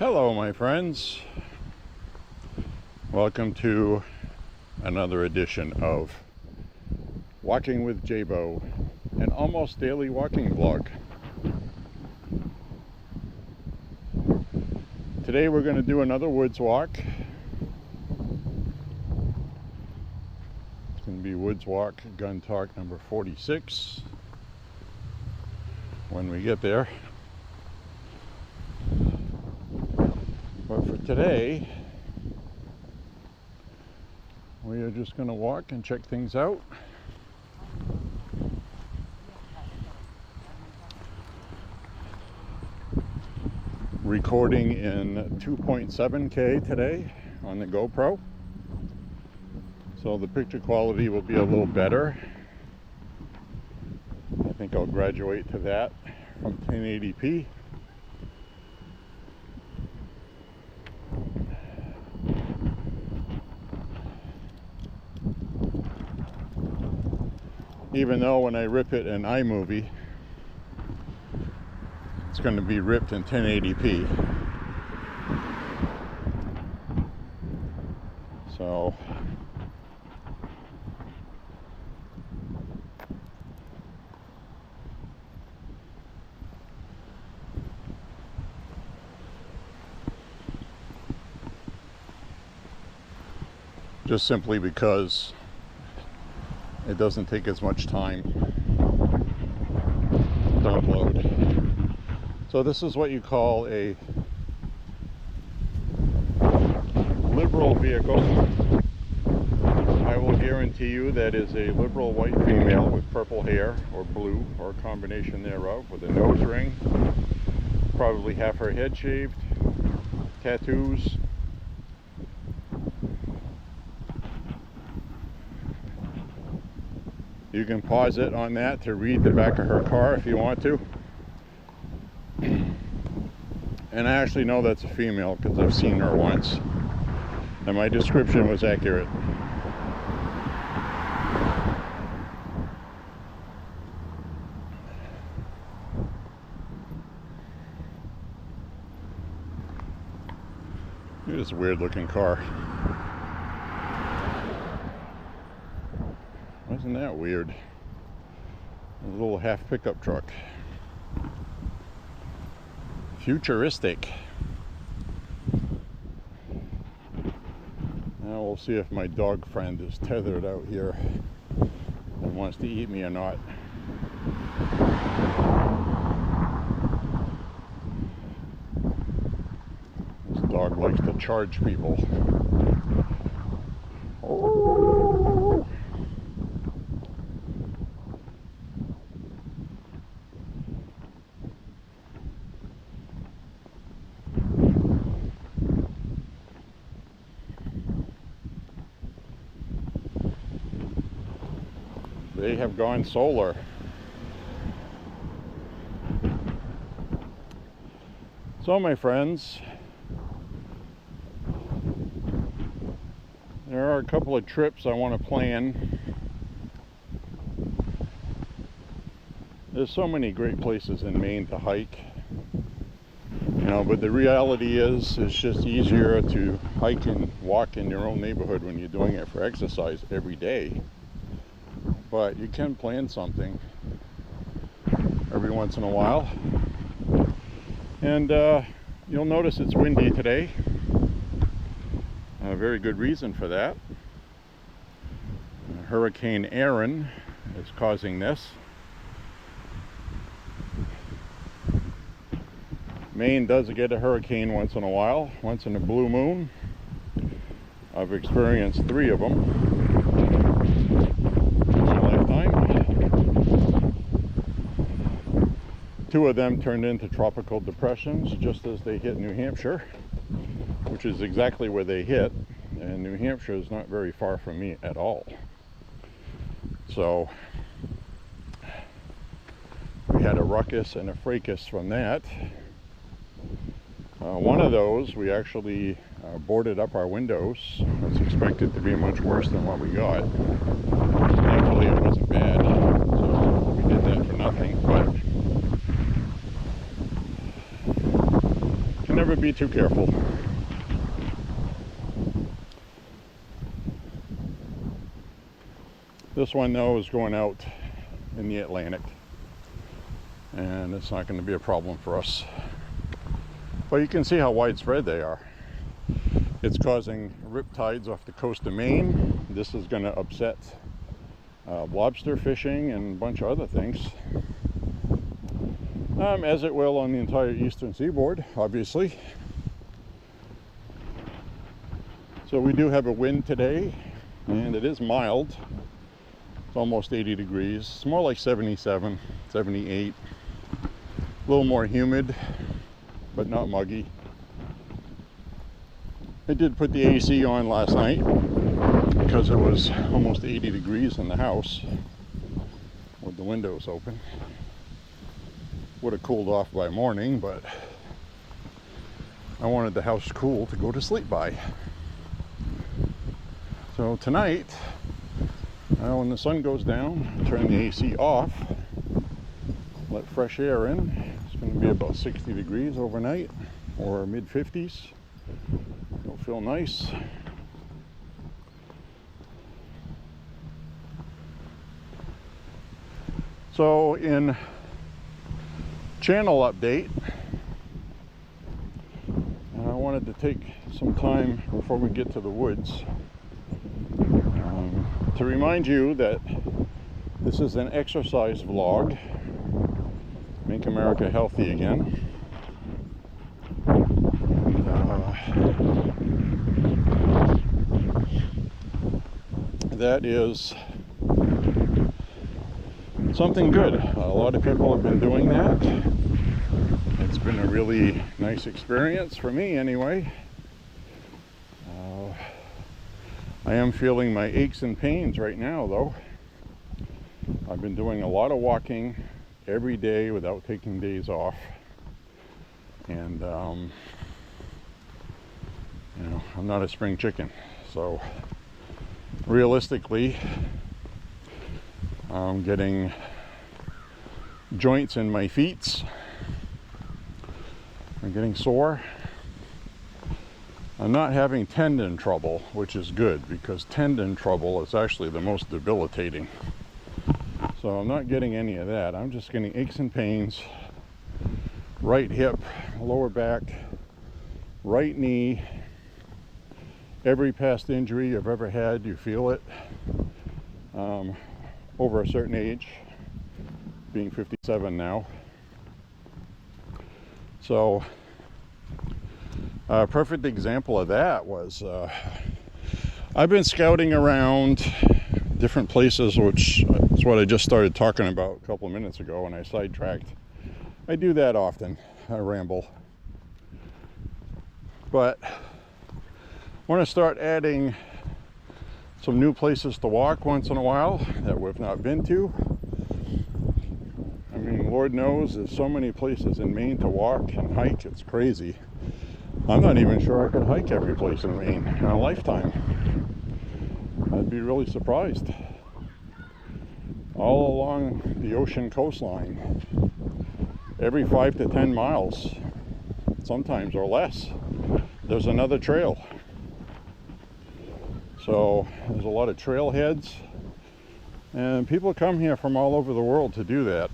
Hello, my friends. Welcome to another edition of Walking with J.Beau, an almost daily walking vlog. Today we're going to do another woods walk. It's going to be Woods Walk Gun Talk number 46 when we get there. But for today, we are just going to walk and check things out. Recording in 2.7K today on the GoPro, so the picture quality will be a little better. I think I'll graduate to that from 1080p. Even though when I rip it in iMovie, it's going to be ripped in 1080p. So just simply because it doesn't take as much time to upload. So this is what you call a liberal vehicle. I will guarantee you that is a liberal white female with purple hair or blue or a combination thereof, with a nose ring, probably half her head shaved, tattoos. You can pause it on that to read the back of her car if you want to. And I actually know that's a female because I've seen her once. And my description was accurate. Look at this weird looking car. Wasn't that weird? A little half pickup truck. Futuristic. Now we'll see if my dog friend is tethered out here and wants to eat me or not. This dog likes to charge people. Oh. They have gone solar. So my friends, there are a couple of trips I want to plan. There's so many great places in Maine to hike, you know, but the reality is it's just easier to hike and walk in your own neighborhood when you're doing it for exercise every day. But you can plan something every once in a while. And you'll notice it's windy today. A very good reason for that. Hurricane Aaron is causing this. Maine does get a hurricane once in a while, once in a blue moon. I've experienced 3 of them. Two of them turned into tropical depressions just as they hit New Hampshire, which is exactly where they hit, and New Hampshire is not very far from me at all. So we had a ruckus and a fracas from that. One of those, we actually boarded up our windows. It was expected to be much worse than what we got. Thankfully it wasn't bad, so we did that for nothing. But never be too careful. This one though is going out in the Atlantic, and it's not going to be a problem for us. But you can see how widespread they are. It's causing riptides off the coast of Maine. This is going to upset lobster fishing and a bunch of other things, as it will on the entire eastern seaboard, obviously. So we do have a wind today, and it is mild. It's almost 80 degrees. It's more like 77, 78. A little more humid, but not muggy. I did put the AC on last night because it was almost 80 degrees in the house with the windows open. Would have cooled off by morning, but I wanted the house cool to go to sleep by. So tonight, when the sun goes down, turn the AC off, let fresh air in. It's going to be about 60 degrees overnight, or mid-50s. It'll feel nice. So in channel update, I wanted to take some time before we get to the woods to remind you that this is an exercise vlog. Make America healthy again. That is something good. A lot of people have been doing that. It's been a really nice experience for me anyway. I am feeling my aches and pains right now though. I've been doing a lot of walking every day without taking days off. And you know, I'm not a spring chicken, so realistically I'm getting joints in my feet. I'm getting sore. I'm not having tendon trouble, which is good because tendon trouble is actually the most debilitating. So I'm not getting any of that. I'm just getting aches and pains, right hip, lower back, right knee. Every past injury you've ever had, you feel it. Over a certain age, being 57 now. So a perfect example of that was I've been scouting around different places, which is what I just started talking about a couple of minutes ago and I sidetracked. I do that often. I ramble. But I want to start adding some new places to walk once in a while that we've not been to. I mean, Lord knows there's so many places in Maine to walk and hike, it's crazy. I'm not even sure I could hike every place in Maine in a lifetime. I'd be really surprised. All along the ocean coastline, every 5 to 10 miles, sometimes or less, there's another trail. So there's a lot of trailheads, and people come here from all over the world to do that,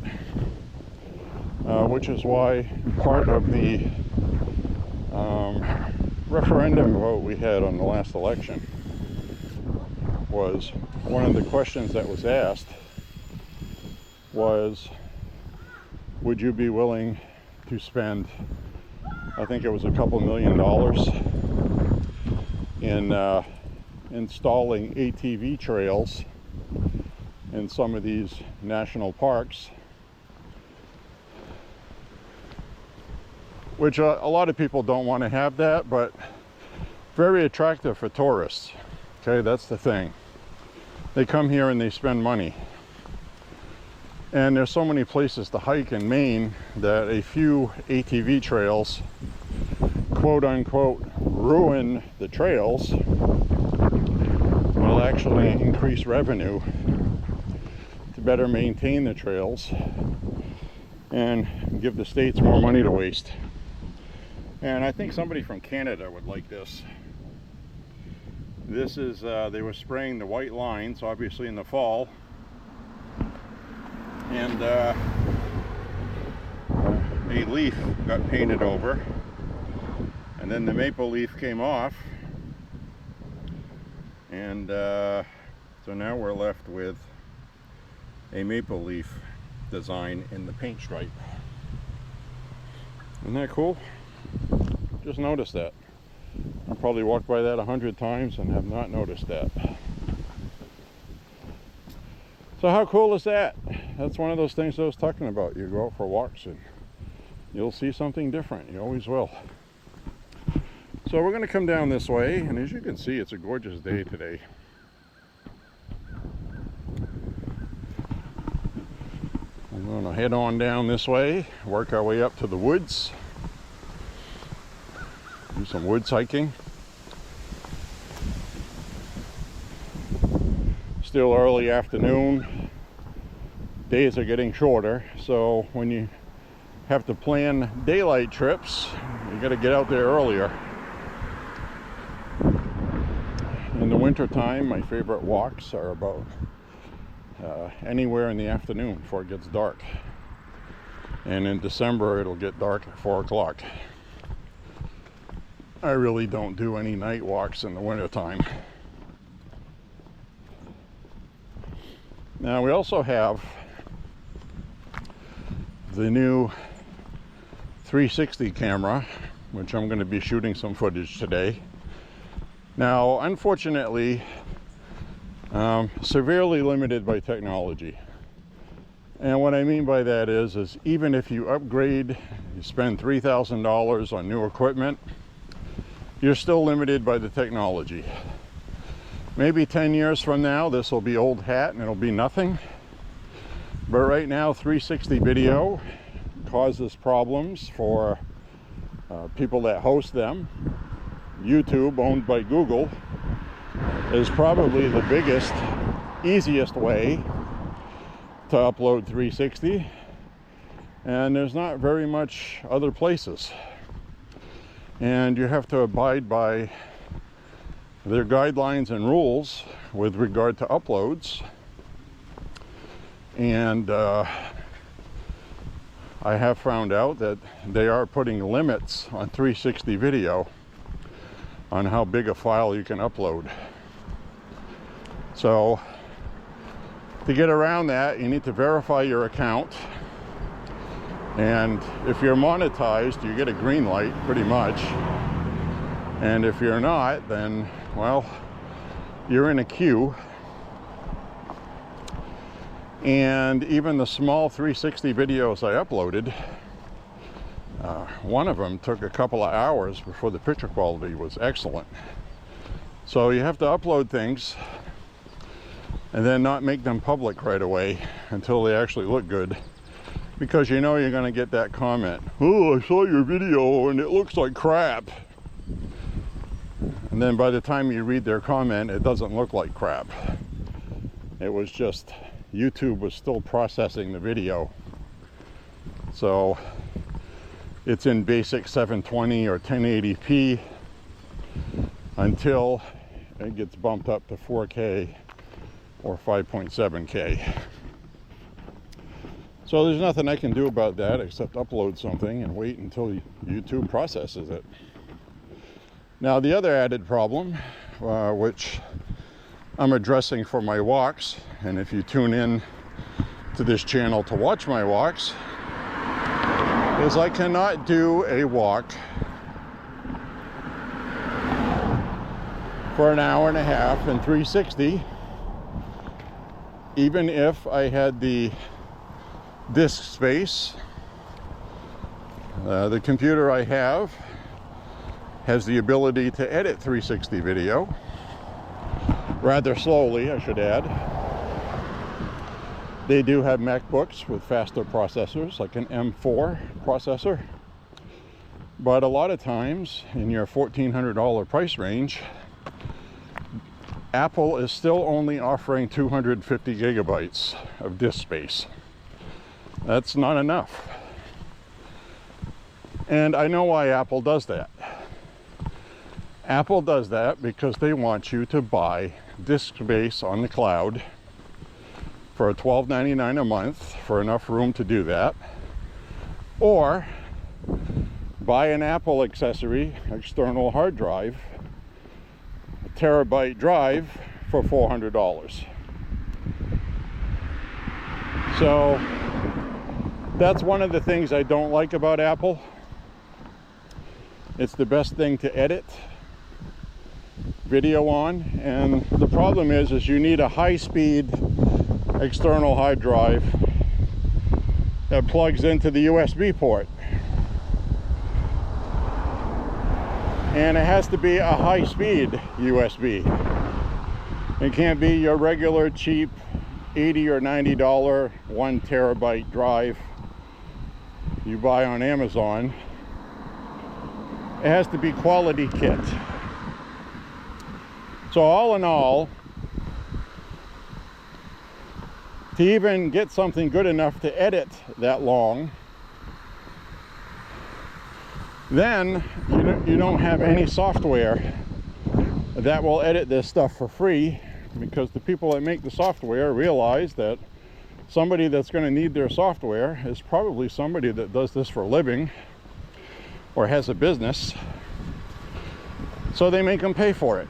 which is why part of the referendum vote we had on the last election was, one of the questions that was asked was, would you be willing to spend, I think it was a couple $1 million in installing ATV trails in some of these national parks, which a lot of people don't want to have that, but very attractive for tourists. Okay, that's the thing. They come here and they spend money. And there's so many places to hike in Maine that a few ATV trails, quote unquote, ruin the trails, will actually increase revenue to better maintain the trails and give the states more money to waste. And I think somebody from Canada would like this. This is, they were spraying the white lines, obviously in the fall. And a leaf got painted over. And then the maple leaf came off. And so now we're left with a maple leaf design in the paint stripe. Isn't that cool? Just noticed that. I probably walked by that 100 times and have not noticed that. So how cool is that? That's one of those things I was talking about. You go out for walks and you'll see something different. You always will. So we're going to come down this way, and as you can see, it's a gorgeous day today. I'm going to head on down this way, work our way up to the woods, do some woods hiking. Still early afternoon, days are getting shorter, so when you have to plan daylight trips, you got to get out there earlier. In the winter time, my favorite walks are about anywhere in the afternoon before it gets dark. And in December, it'll get dark at 4 o'clock. I really don't do any night walks in the winter time. Now we also have the new 360 camera, which I'm going to be shooting some footage today. Now, unfortunately, severely limited by technology. And what I mean by that is even if you upgrade, you spend $3,000 on new equipment, you're still limited by the technology. Maybe 10 years from now, this will be old hat and it'll be nothing. But right now, 360 video causes problems for people that host them. YouTube, owned by Google, is probably the biggest, easiest way to upload 360, and there's not very much other places, and you have to abide by their guidelines and rules with regard to uploads. And I have found out that they are putting limits on 360 video on how big a file you can upload. So to get around that, you need to verify your account, and if you're monetized, you get a green light pretty much, and if you're not, then, well, you're in a queue. And even the small 360 videos I uploaded, one of them took a couple of hours before the picture quality was excellent. So you have to upload things and then not make them public right away until they actually look good, because you know you're going to get that comment, "Oh, I saw your video and it looks like crap." And then by the time you read their comment, it doesn't look like crap. It was just YouTube was still processing the video. So it's in basic 720 or 1080p until it gets bumped up to 4K or 5.7K. So there's nothing I can do about that except upload something and wait until YouTube processes it. Now the other added problem, which I'm addressing for my walks, and if you tune in to this channel to watch my walks, is I cannot do a walk for an hour and a half in 360, even if I had the disk space. The computer I have has the ability to edit 360 video, rather slowly, I should add. They do have MacBooks with faster processors, like an M4 processor. But a lot of times, in your $1,400 price range, Apple is still only offering 250 gigabytes of disk space. That's not enough. And I know why Apple does that. Apple does that because they want you to buy disk space on the cloud for $12.99 a month for enough room to do that, or buy an Apple accessory external hard drive, a terabyte drive, for $400. So that's one of the things I don't like about Apple. It's the best thing to edit video on, and the problem is you need a high-speed external hard drive that plugs into the USB port, and it has to be a high-speed USB. It can't be your regular cheap $80 or $90 1 terabyte drive you buy on Amazon. It has to be quality kit. So all in all, to even get something good enough to edit that long, then you don't have any software that will edit this stuff for free, because the people that make the software realize that somebody that's going to need their software is probably somebody that does this for a living or has a business, so they make them pay for it.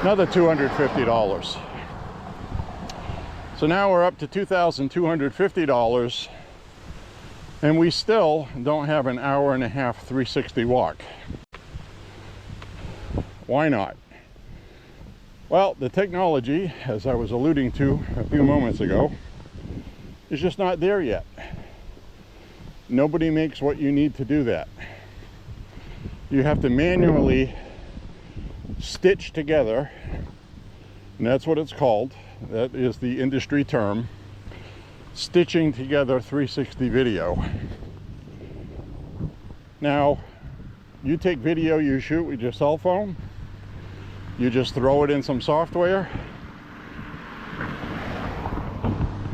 Another $250. So now we're up to $2,250, and we still don't have an hour and a half 360 walk. Why not? Well, the technology, as I was alluding to a few moments ago, is just not there yet. Nobody makes what you need to do that. You have to manually stitch together, and that's what it's called. That is the industry term, stitching together 360 video. Now, you take video you shoot with your cell phone, you just throw it in some software,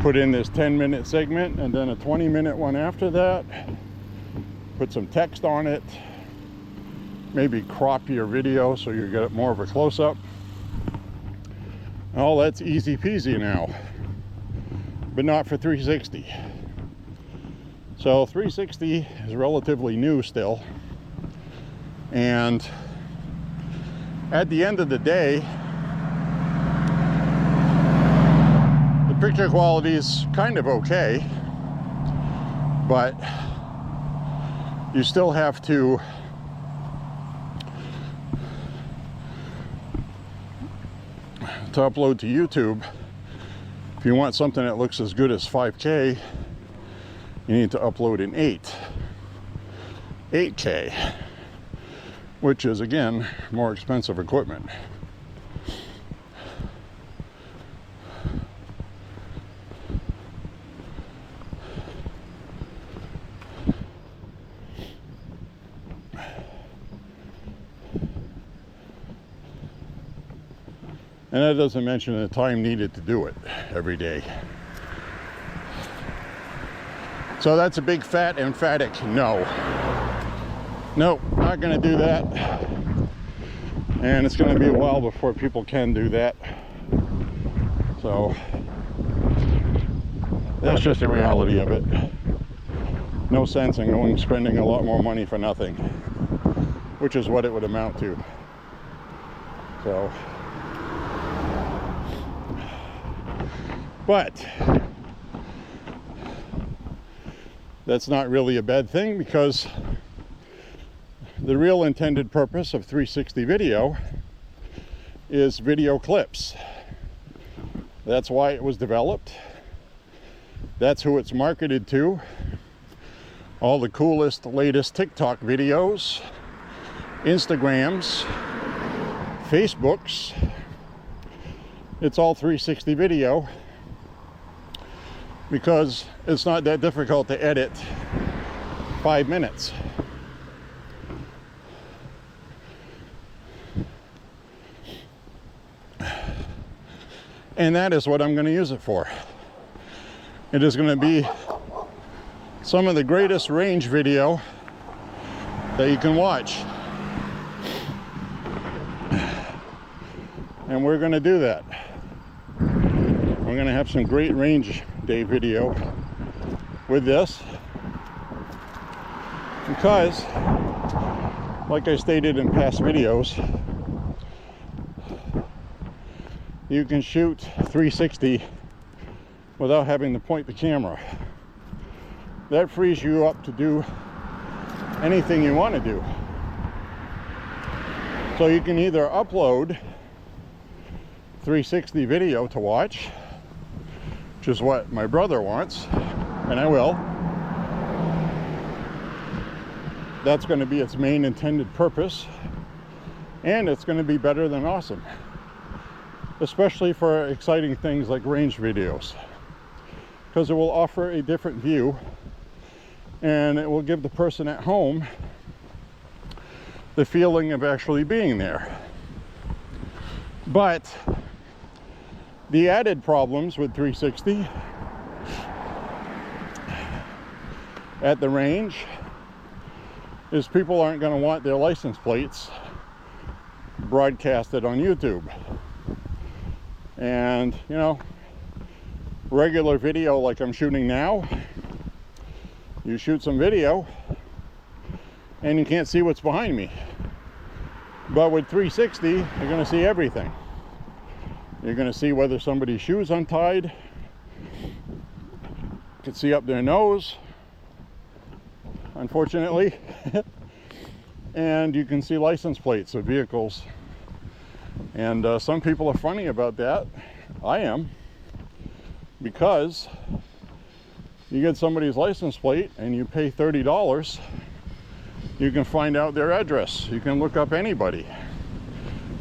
put in this 10-minute segment and then a 20-minute one after that, put some text on it, maybe crop your video so you get more of a close-up. Oh, that's easy peasy now, but not for 360. So 360 is relatively new still, and at the end of the day, the picture quality is kind of okay, but you still have to upload to YouTube. If you want something that looks as good as 5K, you need to upload in 8K, which is again more expensive equipment. And that doesn't mention the time needed to do it every day. So that's a big fat emphatic no. Nope, not gonna do that. And it's gonna be a while before people can do that. So that's just the reality of it. No sense in going spending a lot more money for nothing, which is what it would amount to. So, but that's not really a bad thing, because the real intended purpose of 360 video is video clips. That's why it was developed. That's who it's marketed to. All the coolest, latest TikTok videos, Instagrams, Facebooks, it's all 360 video, because it's not that difficult to edit 5 minutes. And that is what I'm going to use it for. It is going to be some of the greatest range video that you can watch. And we're going to do that. We're going to have some great range day video with this, because like I stated in past videos, you can shoot 360 without having to point the camera. That frees you up to do anything you want to do. So you can either upload 360 video to watch, which is what my brother wants, and I will. That's going to be its main intended purpose, and it's going to be better than awesome, especially for exciting things like range videos, because it will offer a different view, and it will give the person at home the feeling of actually being there. But the added problems with 360 at the range is people aren't going to want their license plates broadcasted on YouTube. And, you know, regular video like I'm shooting now, you shoot some video and you can't see what's behind me. But with 360, you're going to see everything. You're going to see whether somebody's shoes untied. You can see up their nose, unfortunately. And you can see license plates of vehicles. And some people are funny about that. I am. Because you get somebody's license plate and you pay $30, you can find out their address. You can look up anybody,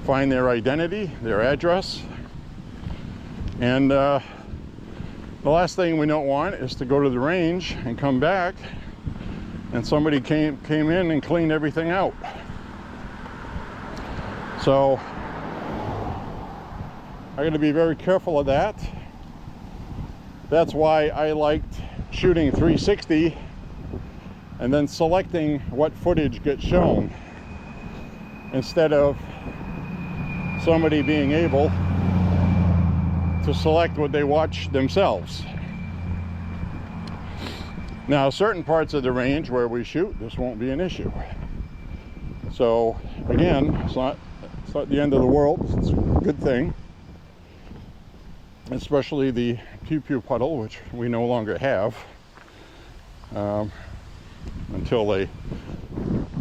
find their identity, their address. And the last thing we don't want is to go to the range and come back and somebody came in and cleaned everything out. So I got to be very careful of that. That's why I liked shooting 360 and then selecting what footage gets shown, instead of somebody being able to select what they watch themselves. Now, certain parts of the range where we shoot, this won't be an issue. So again, it's not the end of the world. It's a good thing, especially the pew-pew puddle, which we no longer have until they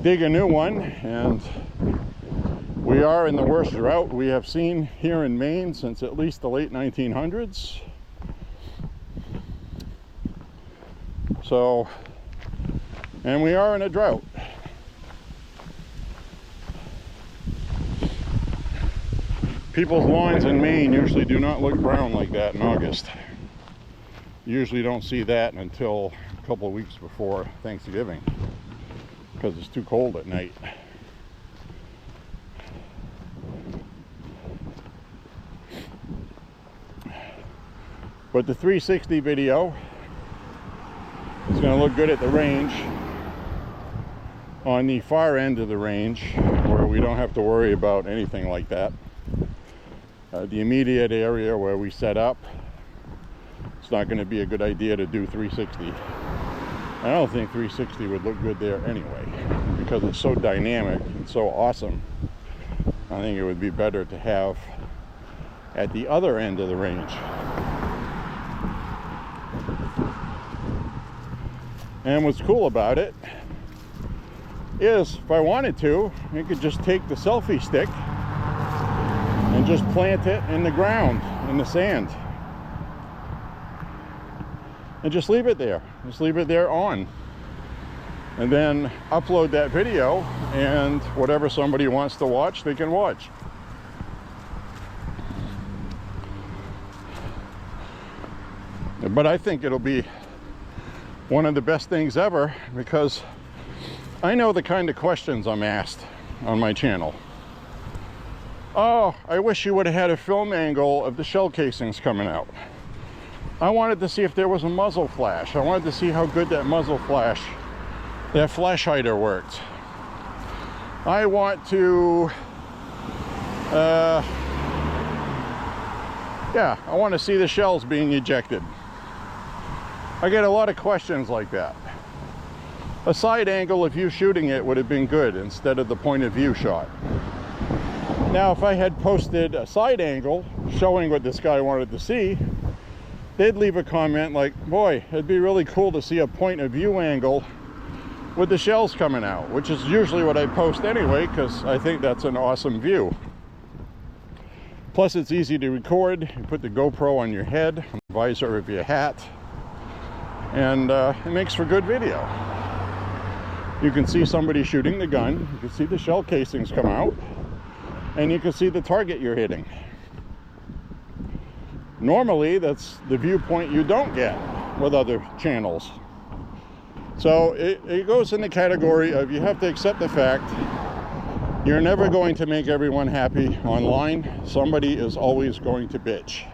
dig a new one. And we are in the worst drought we have seen here in Maine since at least the late 1900s. So, and we are in a drought. People's lawns in Maine usually do not look brown like that in August. You usually don't see that until a couple of weeks before Thanksgiving, because it's too cold at night. But the 360 video is going to look good at the range, on the far end of the range where we don't have to worry about anything like that. The immediate area where we set up, it's not going to be a good idea to do 360. I don't think 360 would look good there anyway, because it's so dynamic and so awesome. I think it would be better to have at the other end of the range. And what's cool about it is, if I wanted to, I could just take the selfie stick and just plant it in the ground, in the sand, and just leave it there. Just leave it there on. And then upload that video, and whatever somebody wants to watch, they can watch. But I think it'll be one of the best things ever, because I know the kind of questions I'm asked on my channel. Oh, I wish you would have had a film angle of the shell casings coming out. I wanted to see if there was a muzzle flash. I wanted to see how good that muzzle flash, that flash hider worked. I want to, yeah, I want to see the shells being ejected. I get a lot of questions like that. A side angle of you shooting it would have been good instead of the point of view shot. Now, if I had posted a side angle showing what this guy wanted to see, they'd leave a comment like, boy, it'd be really cool to see a point of view angle with the shells coming out, which is usually what I post anyway, because I think that's an awesome view. Plus, it's easy to record. You put the GoPro on your head, on the visor of your hat, and it makes for good video. You can see somebody shooting the gun, you can see the shell casings come out, and you can see the target you're hitting. Normally, that's the viewpoint you don't get with other channels. So it goes in the category of you have to accept the fact you're never going to make everyone happy online. Somebody is always going to bitch.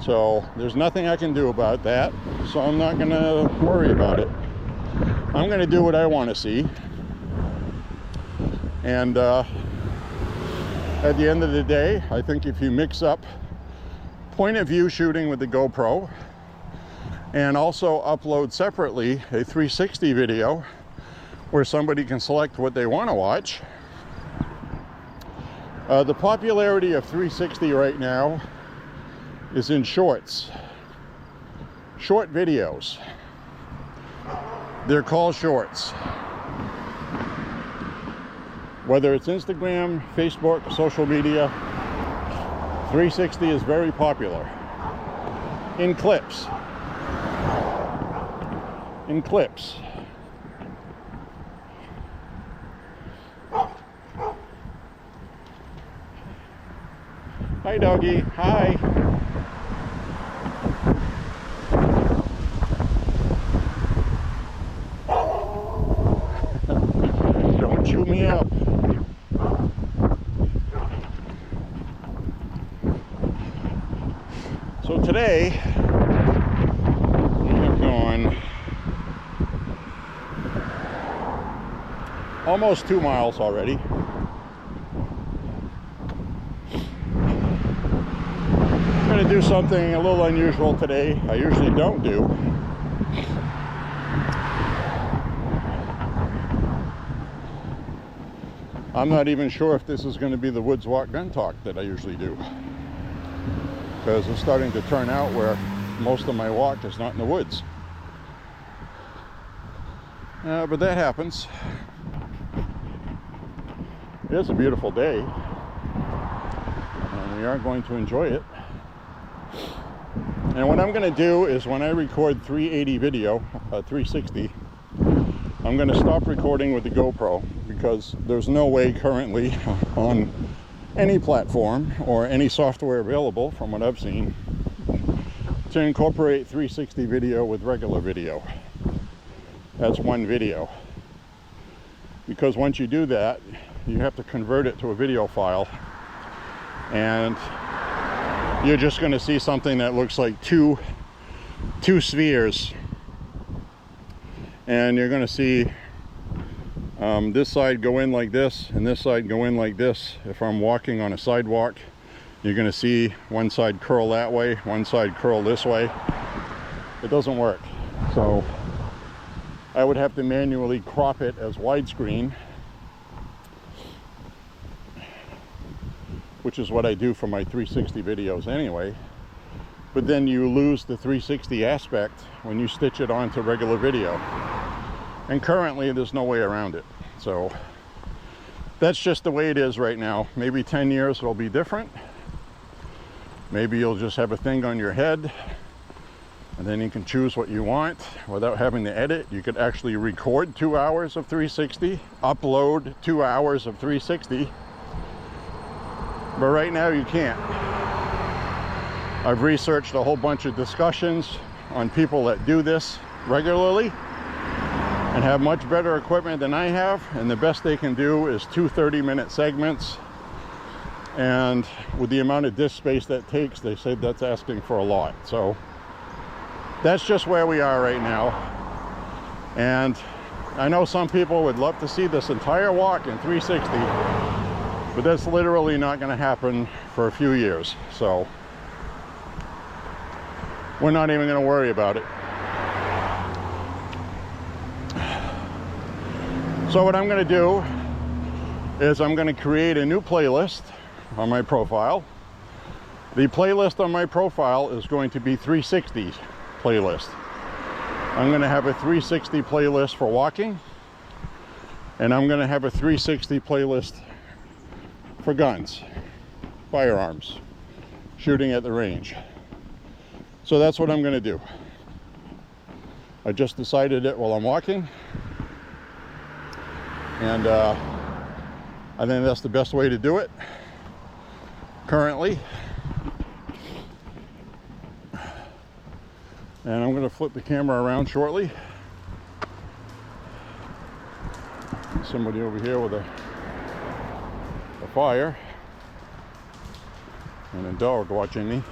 So there's nothing I can do about that. So I'm not going to worry about it. I'm going to do what I want to see. And at the end of the day, I think if you mix up point of view shooting with the GoPro and also upload separately a 360 video where somebody can select what they want to watch. The popularity of 360 right now is in shorts, short videos. They're called shorts. Whether it's Instagram, Facebook, social media, 360 is very popular. In clips. In clips. Hi, doggy. Hi. Don't chew me up. So today, we have gone almost 2 miles already. I'm going to do something a little unusual today. I usually don't do. I'm not even sure if this is going to be the Woods Walk Gun Talk that I usually do, because it's starting to turn out where most of my walk is not in the woods. But that happens. It is a beautiful day, and we are going to enjoy it. And what I'm going to do is when I record 380 video, 360, I'm going to stop recording with the GoPro, because there's no way currently on any platform or any software available, from what I've seen, to incorporate 360 video with regular video. That's one video. Because once you do that, you have to convert it to a video file, and you're just going to see something that looks like two spheres, and you're going to see this side go in like this and this side go in like this. If I'm walking on a sidewalk, you're going to see one side curl that way, one side curl this way. It doesn't work. So I would have to manually crop it as widescreen, which is what I do for my 360 videos anyway. But then you lose the 360 aspect when you stitch it onto regular video. And currently there's no way around it. So that's just the way it is right now. Maybe 10 years it'll be different. Maybe you'll just have a thing on your head, and then you can choose what you want without having to edit. You could actually record 2 hours of 360, upload 2 hours of 360. But right now you can't. I've researched a whole bunch of discussions on people that do this regularly and have much better equipment than I have, and the best they can do is 2 30-minute segments, and with the amount of disk space that takes, they said that's asking for a lot. So that's just where we are right now. And I know some people would love to see this entire walk in 360, but that's literally not going to happen for a few years. So we're not even going to worry about it. So what I'm going to do is I'm going to create a new playlist on my profile. The playlist on my profile is going to be 360 playlist. I'm going to have a 360 playlist for walking, and I'm going to have a 360 playlist for guns, firearms, shooting at the range. So that's what I'm going to do. I just decided it while I'm walking, and I think that's the best way to do it currently. And I'm going to flip the camera around shortly. Somebody over here with a fire and a dog watching me.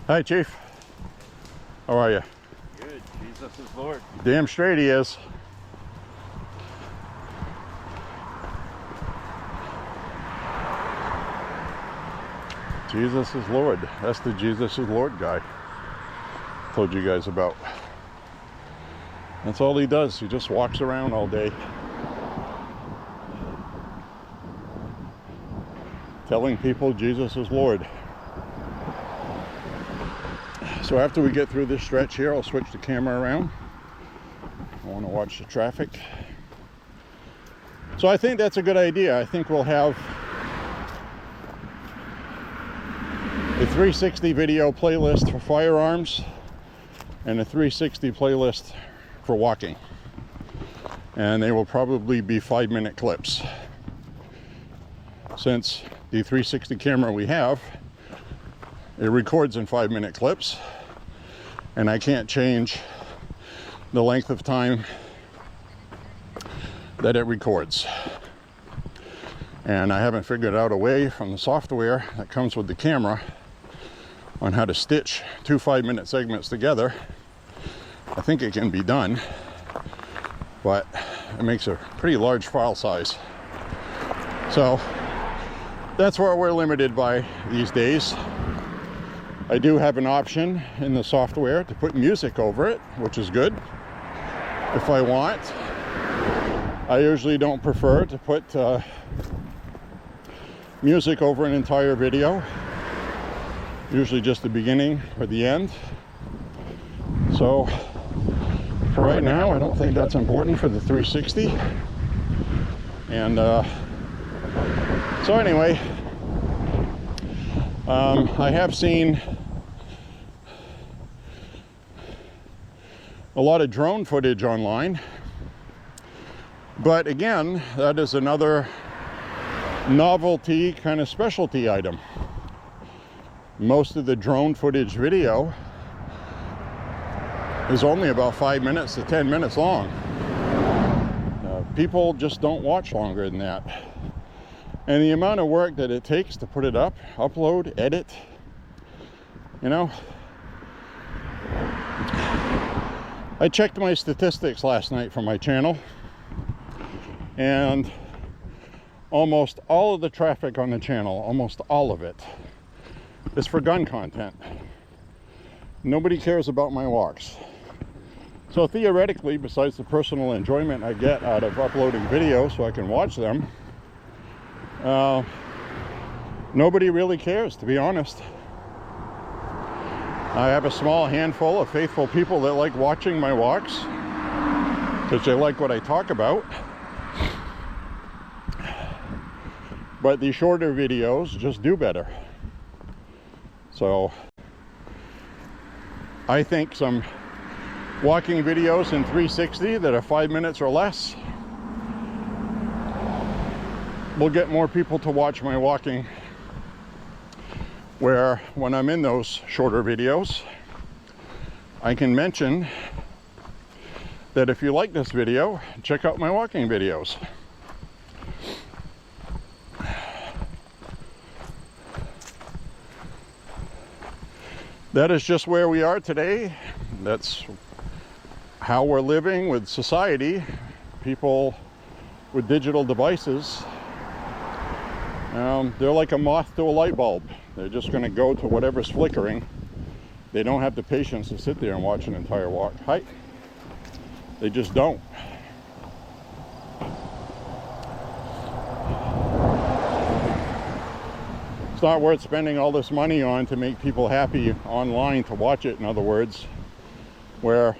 Hi, Chief. How are you? Good. Jesus is Lord. Damn straight he is. Jesus is Lord. That's the Jesus is Lord guy I told you guys about. That's all he does. He just walks around all day telling people Jesus is Lord. So after we get through this stretch here, I'll switch the camera around. I want to watch the traffic. So I think that's a good idea. I think we'll have a 360 video playlist for firearms and a 360 playlist for walking. And they will probably be 5-minute clips. Since the 360 camera we have, it records in 5-minute clips, and I can't change the length of time that it records. And I haven't figured out a way from the software that comes with the camera on how to stitch 2 5-minute segments together. I think it can be done, but it makes a pretty large file size. So that's where we're limited by these days. I do have an option in the software to put music over it, which is good if I want. I usually don't prefer to put music over an entire video, usually just the beginning or the end. So for right now, I don't think that's important for the 360. And so anyway, I have seen a lot of drone footage online, but again, that is another novelty kind of specialty item. Most of the drone footage video is only about 5 minutes to 10 minutes long. People just don't watch longer than that. And the amount of work that it takes to put it up, upload, edit, you know. I checked my statistics last night for my channel, and almost all of the traffic on the channel, almost all of it, is for gun content. Nobody cares about my walks. So theoretically, besides the personal enjoyment I get out of uploading videos so I can watch them, nobody really cares, to be honest. I have a small handful of faithful people that like watching my walks because they like what I talk about. But the shorter videos just do better. So I think some walking videos in 360 that are 5 minutes or less will get more people to watch my walking, where when I'm in those shorter videos, I can mention that if you like this video, check out my walking videos. that is just where we are today. That's how we're living with society. People with digital devices, they're like a moth to a light bulb. They're just going to go to whatever's flickering. They don't have the patience to sit there and watch an entire walk. Hi. They just don't. It's not worth spending all this money on to make people happy online to watch it, in other words. Where,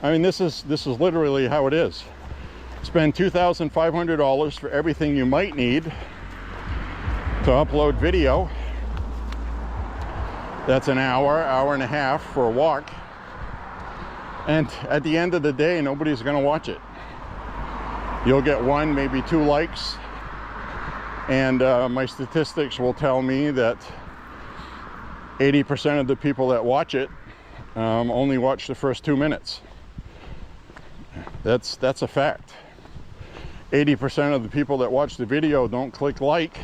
I mean, this is literally how it is. Spend $2,500 for everything you might need to upload video. That's an hour, hour and a half for a walk. And at the end of the day, nobody's going to watch it. You'll get 1, maybe 2 likes. And my statistics will tell me that 80% of the people that watch it only watch the first 2 minutes. That's a fact. 80% of the people that watch the video don't click like,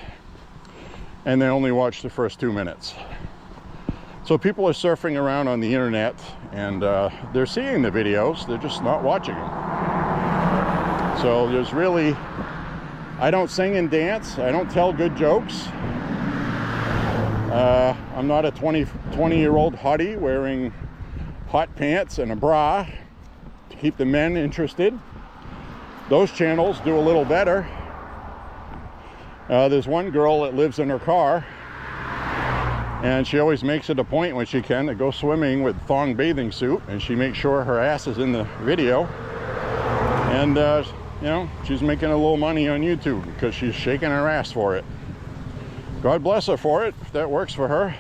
and they only watch the first 2 minutes. So people are surfing around on the internet, and they're seeing the videos, they're just not watching them. So there's really, I don't sing and dance, I don't tell good jokes. I'm not a 20-year-old hottie wearing hot pants and a bra to keep the men interested. Those channels do a little better. There's one girl that lives in her car, and she always makes it a point when she can to go swimming with thong bathing suit, and she makes sure her ass is in the video. And you know, she's making a little money on YouTube because she's shaking her ass for it. God bless her for it, if that works for her.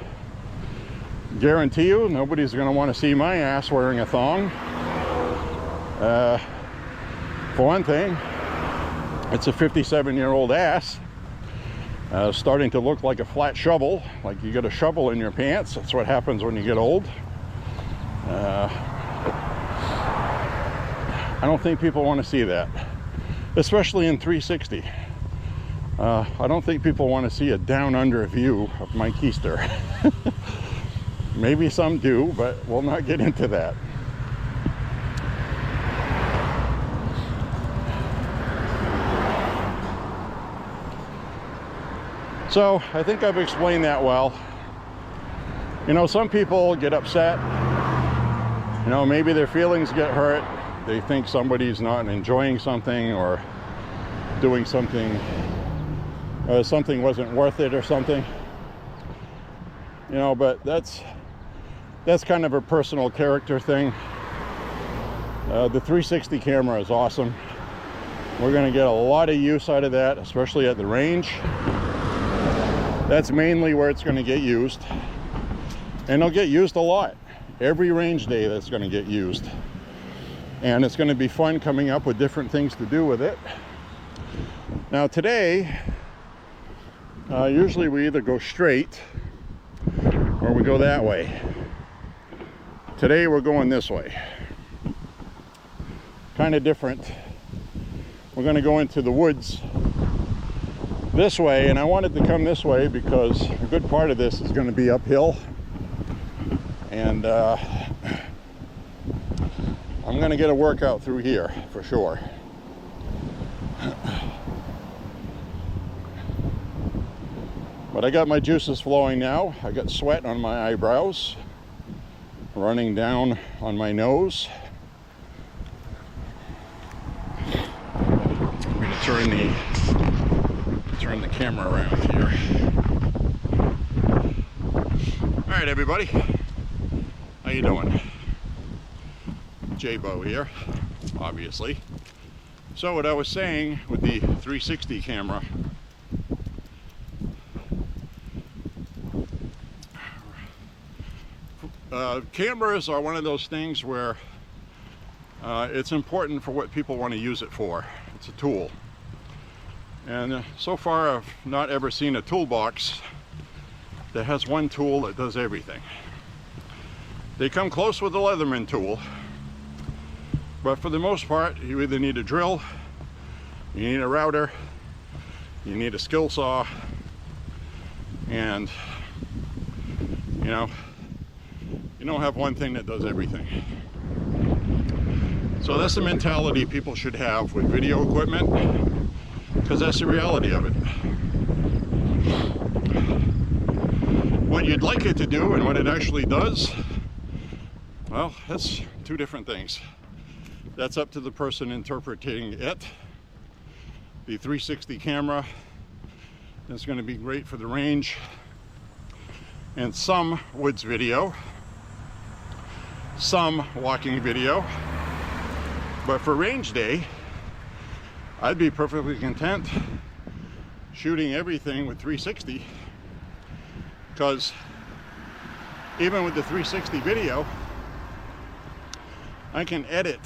Guarantee you, nobody's going to want to see my ass wearing a thong. For one thing, it's a 57-year-old ass. Starting to look like a flat shovel, like you get a shovel in your pants. That's what happens when you get old. I don't think people want to see that, especially in 360. I don't think people want to see a down under view of my keister. Maybe some do, but we'll not get into that. So I think I've explained that well. You know, some people get upset. You know, maybe their feelings get hurt. They think somebody's not enjoying something or doing something, something wasn't worth it or something. You know, but that's kind of a personal character thing. The 360 camera is awesome. We're going to get a lot of use out of that, especially at the range. That's mainly where it's going to get used, and it'll get used a lot. Every range day that's going to get used, and it's going to be fun coming up with different things to do with it. Now today, usually we either go straight or we go that way. Today we're going this way. Kind of different. We're going to go into the woods this way, and I wanted to come this way because a good part of this is going to be uphill, and I'm going to get a workout through here for sure. But I got my juices flowing now. I got sweat on my eyebrows, running down on my nose. I'm going to turn the camera around here. All right, everybody, how you doing? J.Beau here, obviously. So what I was saying with the 360 camera, cameras are one of those things where it's important for what people want to use it for. It's a tool. And so far I've not ever seen a toolbox that has one tool that does everything. They come close with the Leatherman tool, but for the most part you either need a drill, you need a router, you need a skill saw, and you know, You don't have one thing that does everything. So that's the mentality people should have with video equipment, because that's the reality of it. What you'd like it to do and what it actually does, well, that's two different things. That's up to the person interpreting it. The 360 camera is going to be great for the range and some woods video, some walking video. But for range day, I'd be perfectly content shooting everything with 360, because even with the 360 video, I can edit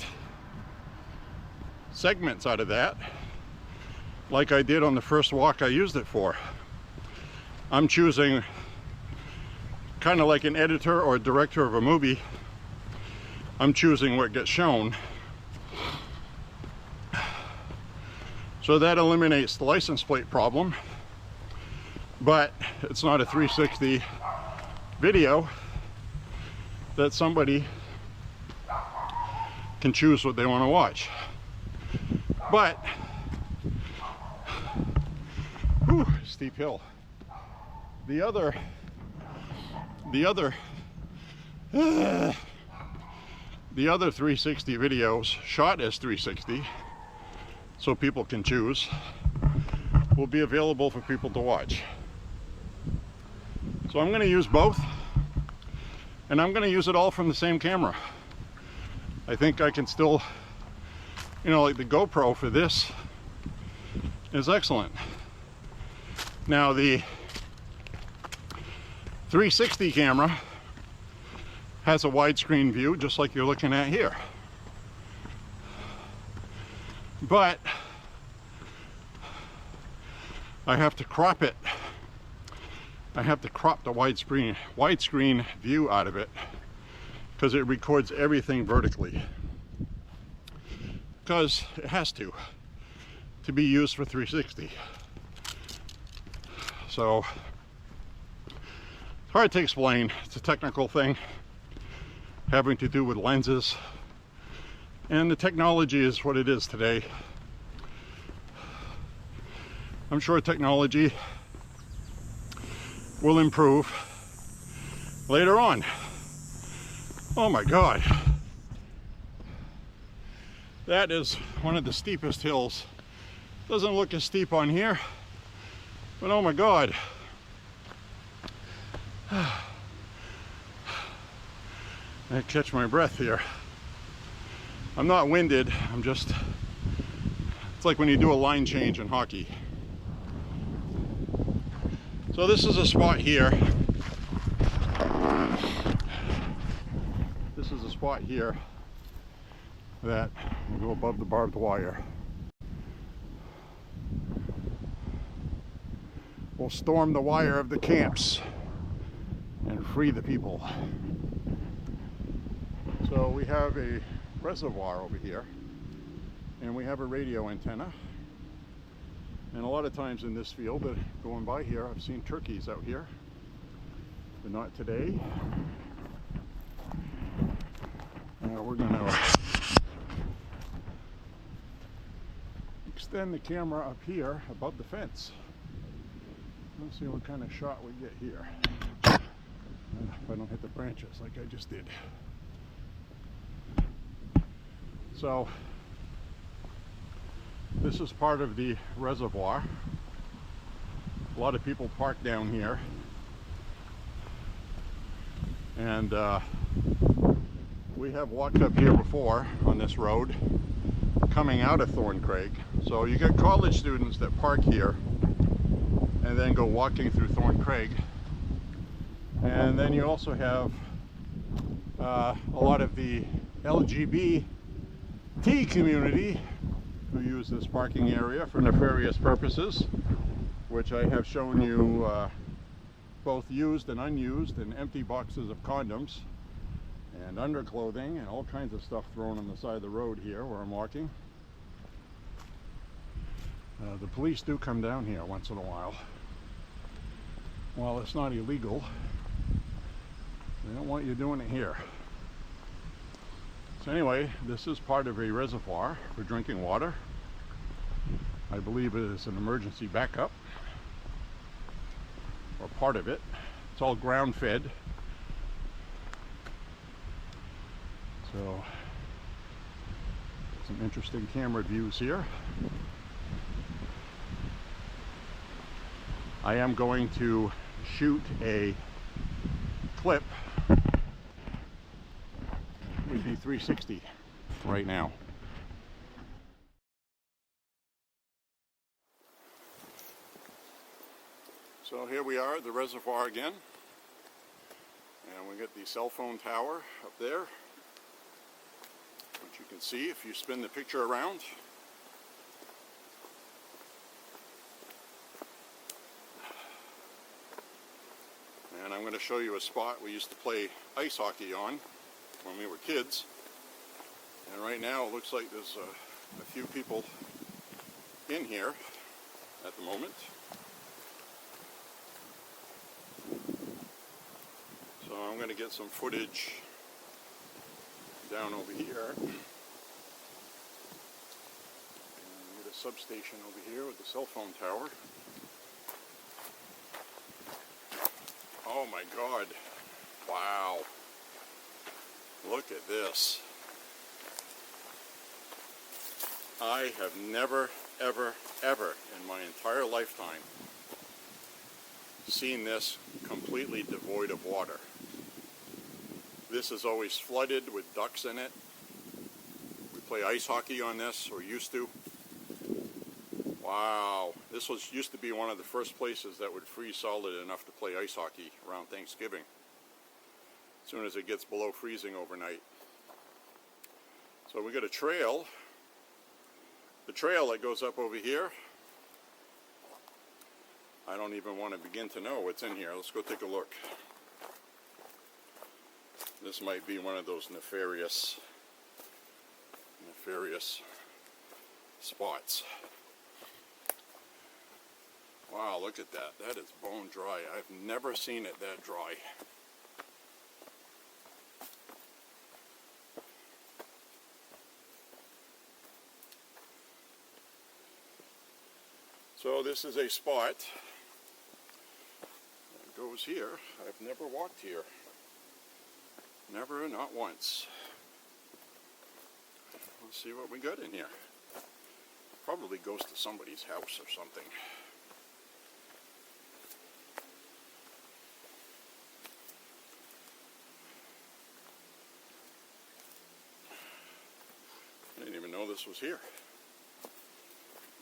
segments out of that like I did on the first walk I used it for. I'm choosing, kind of like an editor or a director of a movie, I'm choosing what gets shown. So that eliminates the license plate problem, but it's not a 360 video that somebody can choose what they want to watch. But, whew, steep hill. The other 360 videos shot as 360, so people can choose, will be available for people to watch. So I'm going to use both, and I'm going to use it all from the same camera. I think I can still, you know, like the GoPro for this is excellent. Now the 360 camera has a widescreen view just like you're looking at here. But I have to crop it. I have to crop the widescreen view out of it, because it records everything vertically. Because it has to be used for 360. So it's hard to explain. It's a technical thing having to do with lenses. And the technology is what it is today. I'm sure technology will improve later on. Oh my God. That is one of the steepest hills. Doesn't look as steep on here, but oh my God. I catch my breath here. I'm not winded, I'm just, it's like when you do a line change in hockey. So this is a spot here. This is a spot here that will go above the barbed wire. We'll storm the wire of the camps and free the people. So we have a reservoir over here, and we have a radio antenna, and a lot of times in this field going by here, I've seen turkeys out here, but not today. We're going to extend the camera up here above the fence. Let's see what kind of shot we get here, if I don't hit the branches like I just did. So this is part of the reservoir. A lot of people park down here, and we have walked up here before on this road coming out of Thorncraig. So you get college students that park here and then go walking through Thorncraig, and then you also have a lot of the LGBT community who use this parking area for nefarious purposes, which I have shown you both used and unused, and empty boxes of condoms and underclothing and all kinds of stuff thrown on the side of the road here where I'm walking. The police do come down here once in a while. While it's not illegal, They don't want you doing it here. So anyway, this is part of a reservoir for drinking water. I believe it is an emergency backup, or part of it. It's all ground fed. So some interesting camera views here. I am going to shoot a clip with the 360 right now. So here we are at the reservoir again, and we got the cell phone tower up there, which you can see if you spin the picture around. And I'm going to show you a spot we used to play ice hockey on when we were kids. And right now it looks like there's a few people in here at the moment. So I'm going to get some footage down over here. And we get a substation over here with the cell phone tower. Oh my God. Wow. Look at this. I have never, ever, ever in my entire lifetime seen this completely devoid of water. This is always flooded with ducks in it. We play ice hockey on this, or used to. Wow, this used to be one of the first places that would freeze solid enough to play ice hockey around Thanksgiving. As soon as it gets below freezing overnight. So we got a trail. The trail that goes up over here. I don't even want to begin to know what's in here. Let's go take a look. This might be one of those nefarious spots. Wow, look at that. That is bone dry. I've never seen it that dry. So this is a spot that goes here. I've never walked here. Never, not once. Let's see what we got in here. Probably goes to somebody's house or something. I didn't even know this was here.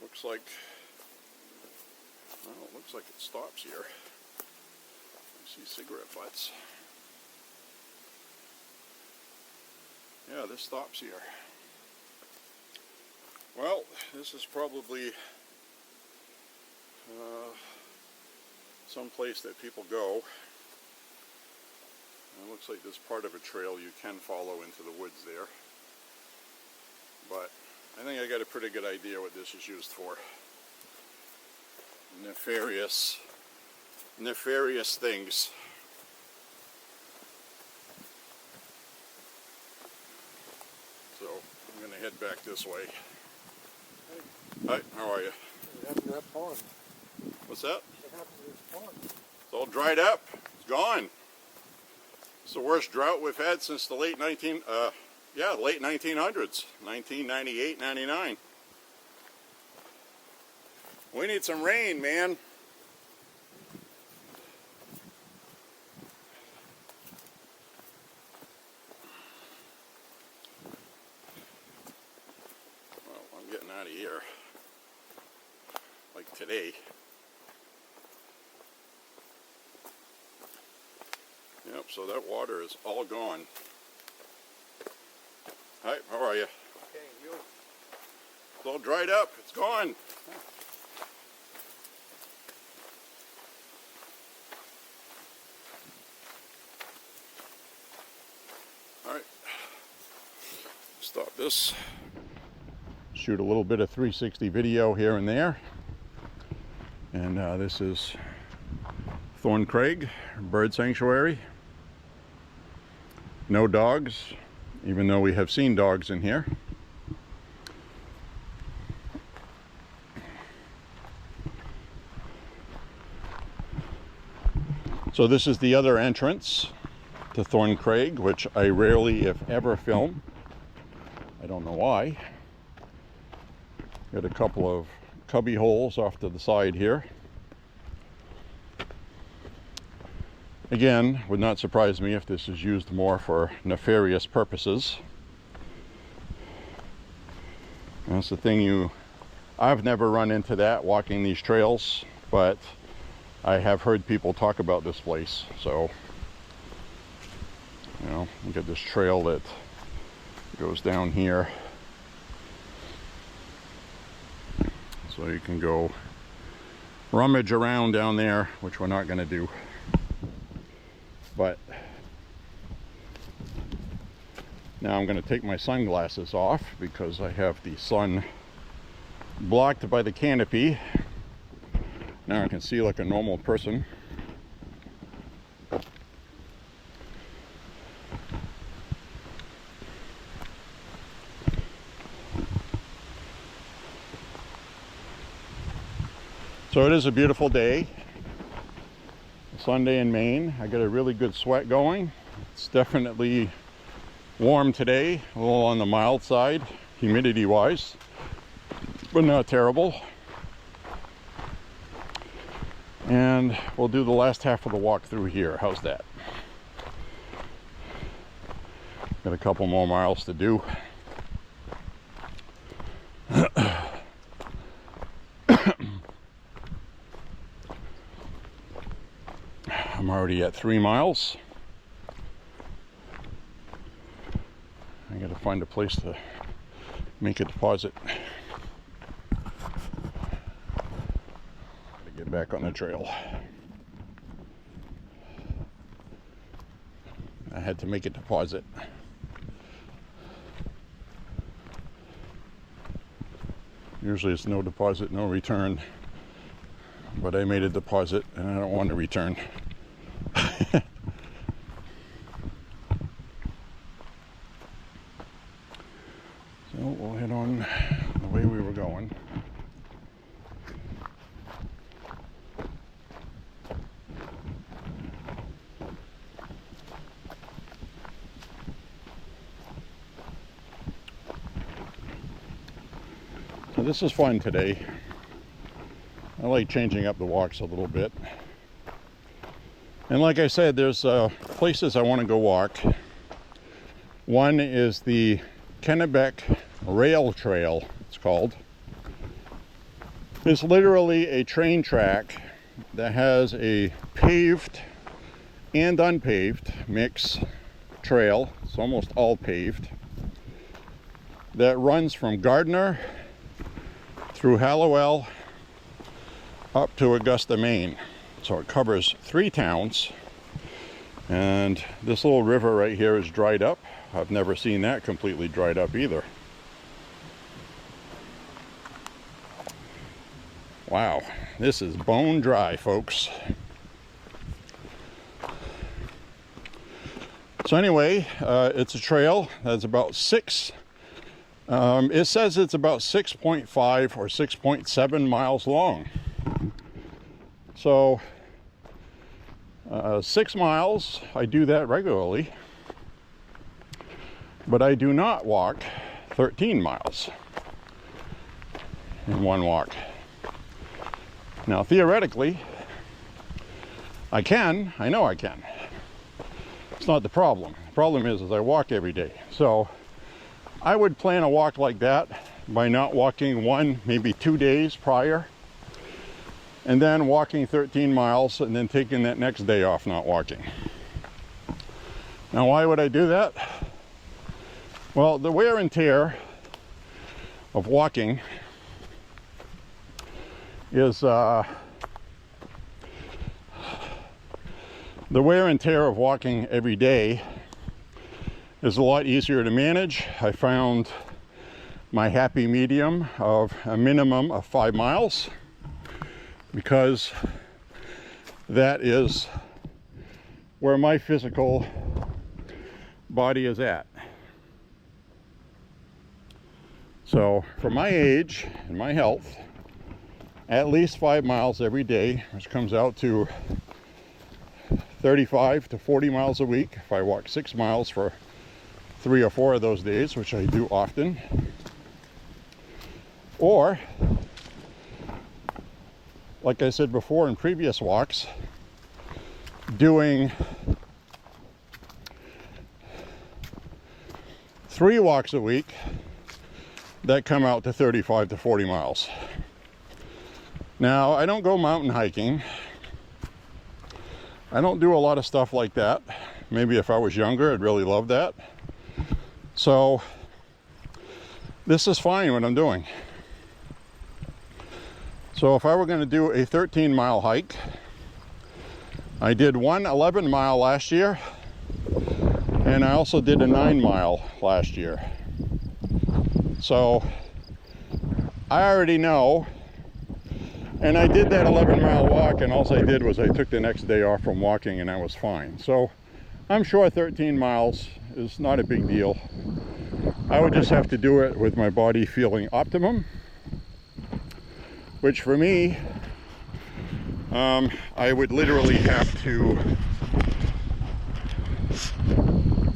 Looks like, well, it looks like it stops here. I see cigarette butts. Yeah, this stops here. Well, this is probably some place that people go. It looks like there's part of a trail you can follow into the woods there. But I think I got a pretty good idea what this is used for. Nefarious things. So I'm going to head back this way. Hi, how are you? What happened to that pond? What's that? What happened to this pond? It's all dried up. It's gone. It's the worst drought we've had since the late 1900s. 1998, 99. We need some rain, man. Well, I'm getting out of here. Like today. Yep, so that water is all gone. Hi, how are you? Okay, you? It's all dried up. It's gone. All right. Stop this. Shoot a little bit of 360 video here and there. And this is Thorn Craig Bird Sanctuary. No dogs, even though we have seen dogs in here. So this is the other entrance to Thorn Craig, which I rarely, if ever, film. I don't know why. Got a couple of cubby holes off to the side here. Again, would not surprise me if this is used more for nefarious purposes. That's the thing, I've never run into that walking these trails, but I have heard people talk about this place. So, you know, look at this trail that goes down here. So you can go rummage around down there, which we're not going to do. But now I'm going to take my sunglasses off because I have the sun blocked by the canopy. Now I can see like a normal person. So it is a beautiful day. Sunday in Maine. I got a really good sweat going. It's definitely warm today, a little on the mild side, humidity wise, but not terrible. And we'll do the last half of the walk through here. How's that? Got a couple more miles to do. I'm already at 3 miles. I gotta find a place to make a deposit. Gotta get back on the trail. I had to make a deposit. Usually it's no deposit, no return. But I made a deposit and I don't want to return. So we'll head on the way we were going. So this is fun today. I like changing up the walks a little bit. And like I said, there's places I want to go walk. One is the Kennebec Rail Trail, it's called. It's literally a train track that has a paved and unpaved mix trail. It's almost all paved. That runs from Gardner through Hallowell up to Augusta, Maine. So it covers 3 towns, and this little river right here is dried up. I've never seen that completely dried up either. Wow, this is bone dry, folks. So anyway, it's a trail that's about 6, it says it's about 6.5 or 6.7 miles long. So 6 miles, I do that regularly, but I do not walk 13 miles in one walk. Now theoretically, I know I can. It's not the problem. The problem is I walk every day. So I would plan a walk like that by not walking 1, maybe 2 days prior, and then walking 13 miles and then taking that next day off not walking. Now why would I do that? Well, the wear and tear of walking is the wear and tear of walking every day is a lot easier to manage. I found my happy medium of a minimum of 5 miles, because that is where my physical body is at. So for my age and my health, at least 5 miles every day, which comes out to 35 to 40 miles a week if I walk 6 miles for 3 or 4 of those days, which I do often. Or, like I said before in previous walks, doing 3 walks a week that come out to 35 to 40 miles. Now, I don't go mountain hiking. I don't do a lot of stuff like that. Maybe if I was younger, I'd really love that. So, this is fine what I'm doing. So if I were going to do a 13-mile hike, I did one 11-mile last year, and I also did a 9-mile last year. So I already know, and I did that 11-mile walk, and all I did was I took the next day off from walking, and I was fine. So I'm sure 13 miles is not a big deal. I would just have to do it with my body feeling optimum, which for me, I would literally have to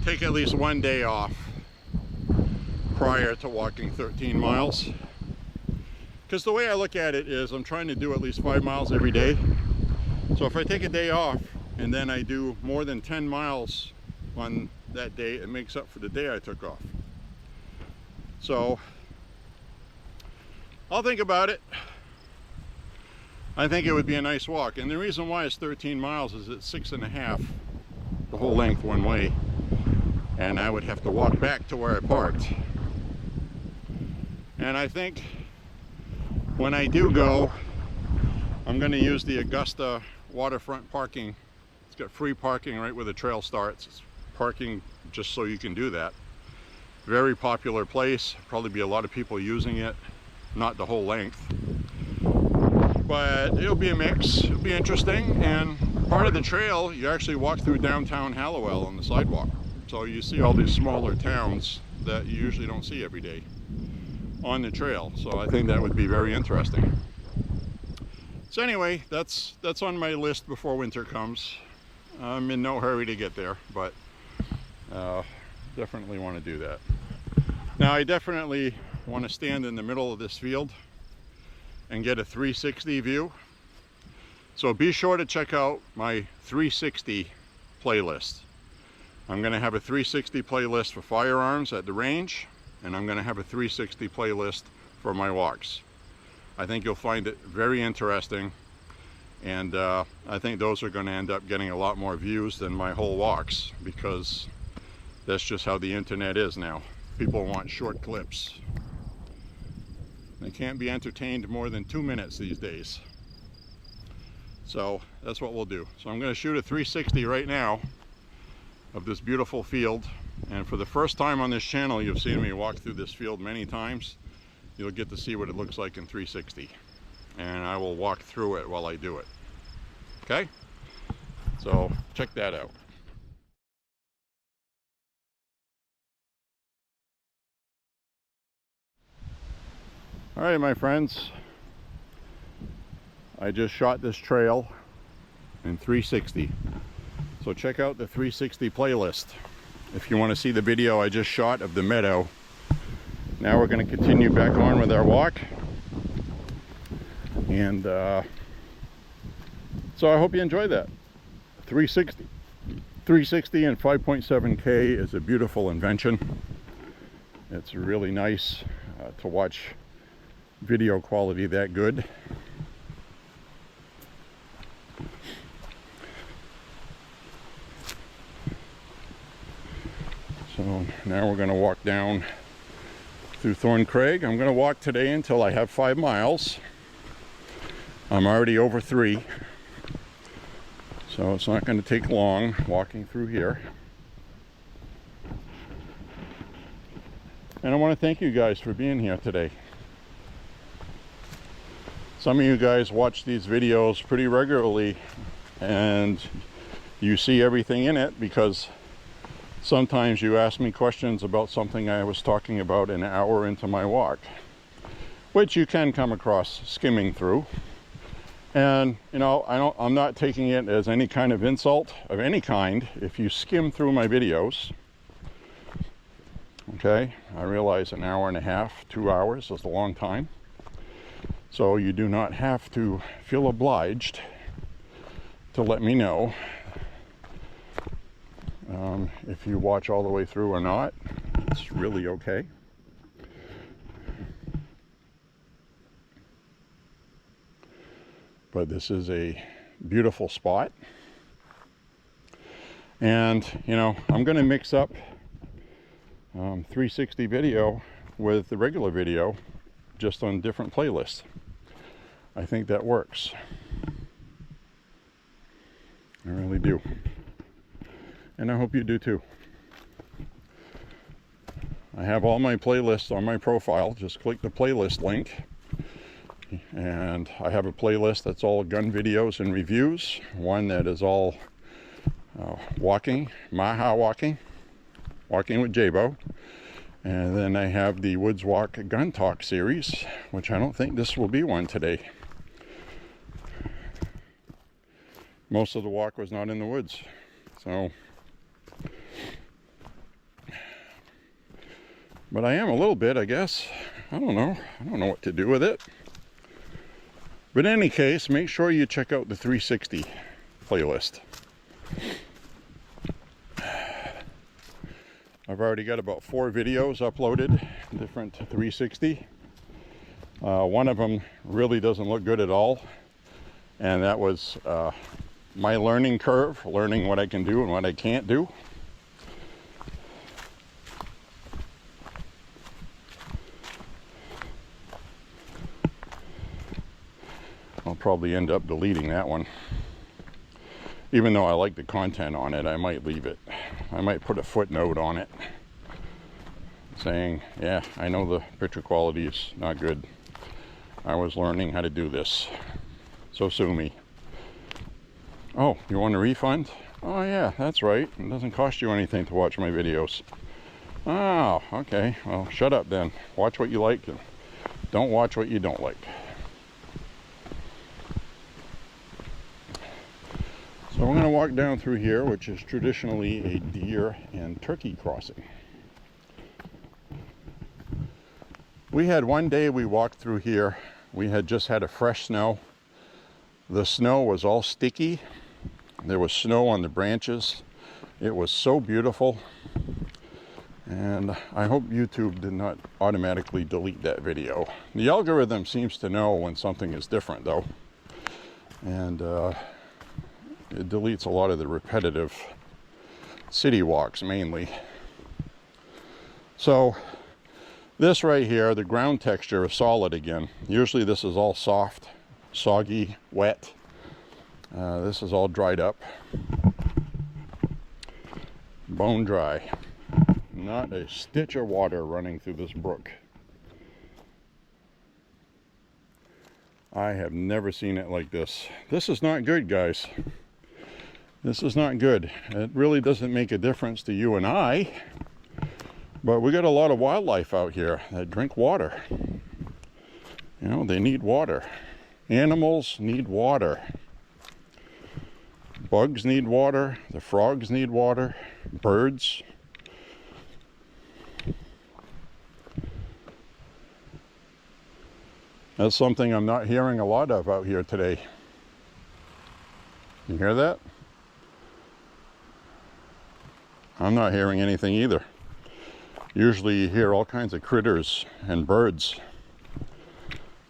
take at least one day off prior to walking 13 miles. Because the way I look at it is I'm trying to do at least 5 miles every day. So if I take a day off and then I do more than 10 miles on that day, it makes up for the day I took off. So I'll think about it. I think it would be a nice walk, and the reason why it's 13 miles is it's 6.5 the whole length one way, and I would have to walk back to where I parked. And I think when I do go, I'm going to use the Augusta waterfront parking. It's got free parking right where the trail starts. It's parking just so you can do that. Very popular place, probably be a lot of people using it, not the whole length. But it'll be a mix, it'll be interesting, and part of the trail, you actually walk through downtown Hallowell on the sidewalk. So you see all these smaller towns that you usually don't see every day on the trail. So I think that would be very interesting. So anyway, that's on my list before winter comes. I'm in no hurry to get there, but definitely want to do that. Now I definitely want to stand in the middle of this field and get a 360 view. So be sure to check out my 360 playlist. I'm going to have a 360 playlist for firearms at the range, and I'm going to have a 360 playlist for my walks. I think you'll find it very interesting, and I think those are going to end up getting a lot more views than my whole walks, because that's just how the internet is now. People want short clips. They can't be entertained more than 2 minutes these days. So that's what we'll do. So I'm going to shoot a 360 right now of this beautiful field. And for the first time on this channel, you've seen me walk through this field many times. You'll get to see what it looks like in 360. And I will walk through it while I do it. Okay? So check that out. All right, my friends, I just shot this trail in 360. So check out the 360 playlist if you want to see the video I just shot of the meadow. Now we're going to continue back on with our walk. And so I hope you enjoy that. 360 and 5.7K is a beautiful invention. It's really nice to watch video quality that good. So now we're going to walk down through Thorn Craig. I'm going to walk today until I have 5 miles. I'm already over 3, so it's not going to take long walking through here. And I want to thank you guys for being here today. Some of you guys watch these videos pretty regularly, and you see everything in it because sometimes you ask me questions about something I was talking about an hour into my walk, which you can come across skimming through. And you know, I'm not taking it as any kind of insult of any kind if you skim through my videos. Okay, I realize an hour and a half, 2 hours is a long time. So you do not have to feel obliged to let me know if you watch all the way through or not. It's really okay. But this is a beautiful spot. And, you know, I'm going to mix up 360 video with the regular video just on different playlists. I think that works. I really do. And I hope you do too. I have all my playlists on my profile. Just click the playlist link. And I have a playlist that's all gun videos and reviews. One that is all walking, MAHA walking with J.Beau. And then I have the Woods Walk Gun Talk series, which I don't think this will be one today. Most of the walk was not in the woods. So, but I am a little bit, I guess. I don't know what to do with it. But in any case, make sure you check out the 360 playlist. I've already got about 4 videos uploaded, different 360. One of them really doesn't look good at all. And that was my learning curve, learning what I can do and what I can't do. I'll probably end up deleting that one. Even though I like the content on it, I might leave it. I might put a footnote on it saying, yeah, I know the picture quality is not good. I was learning how to do this. So sue me. Oh, you want a refund? Oh yeah, that's right. It doesn't cost you anything to watch my videos. Oh, okay. Well, shut up then. Watch what you like and don't watch what you don't like. So we're going to walk down through here, which is traditionally a deer and turkey crossing. We had one day we walked through here. We had just had a fresh snow. The snow was all sticky. There was snow on the branches. It was so beautiful. And I hope YouTube did not automatically delete that video. The algorithm seems to know when something is different though. And it deletes a lot of the repetitive city walks mainly. So this right here, the ground texture is solid again. Usually this is all soft, soggy, wet. This is all dried up. Bone dry. Not a stitch of water running through this brook. I have never seen it like this. This is not good, guys. This is not good. It really doesn't make a difference to you and I, but we got a lot of wildlife out here that drink water. You know, they need water. Animals need water. Bugs need water. The frogs need water. Birds. That's something I'm not hearing a lot of out here today. You hear that? I'm not hearing anything either. Usually you hear all kinds of critters and birds.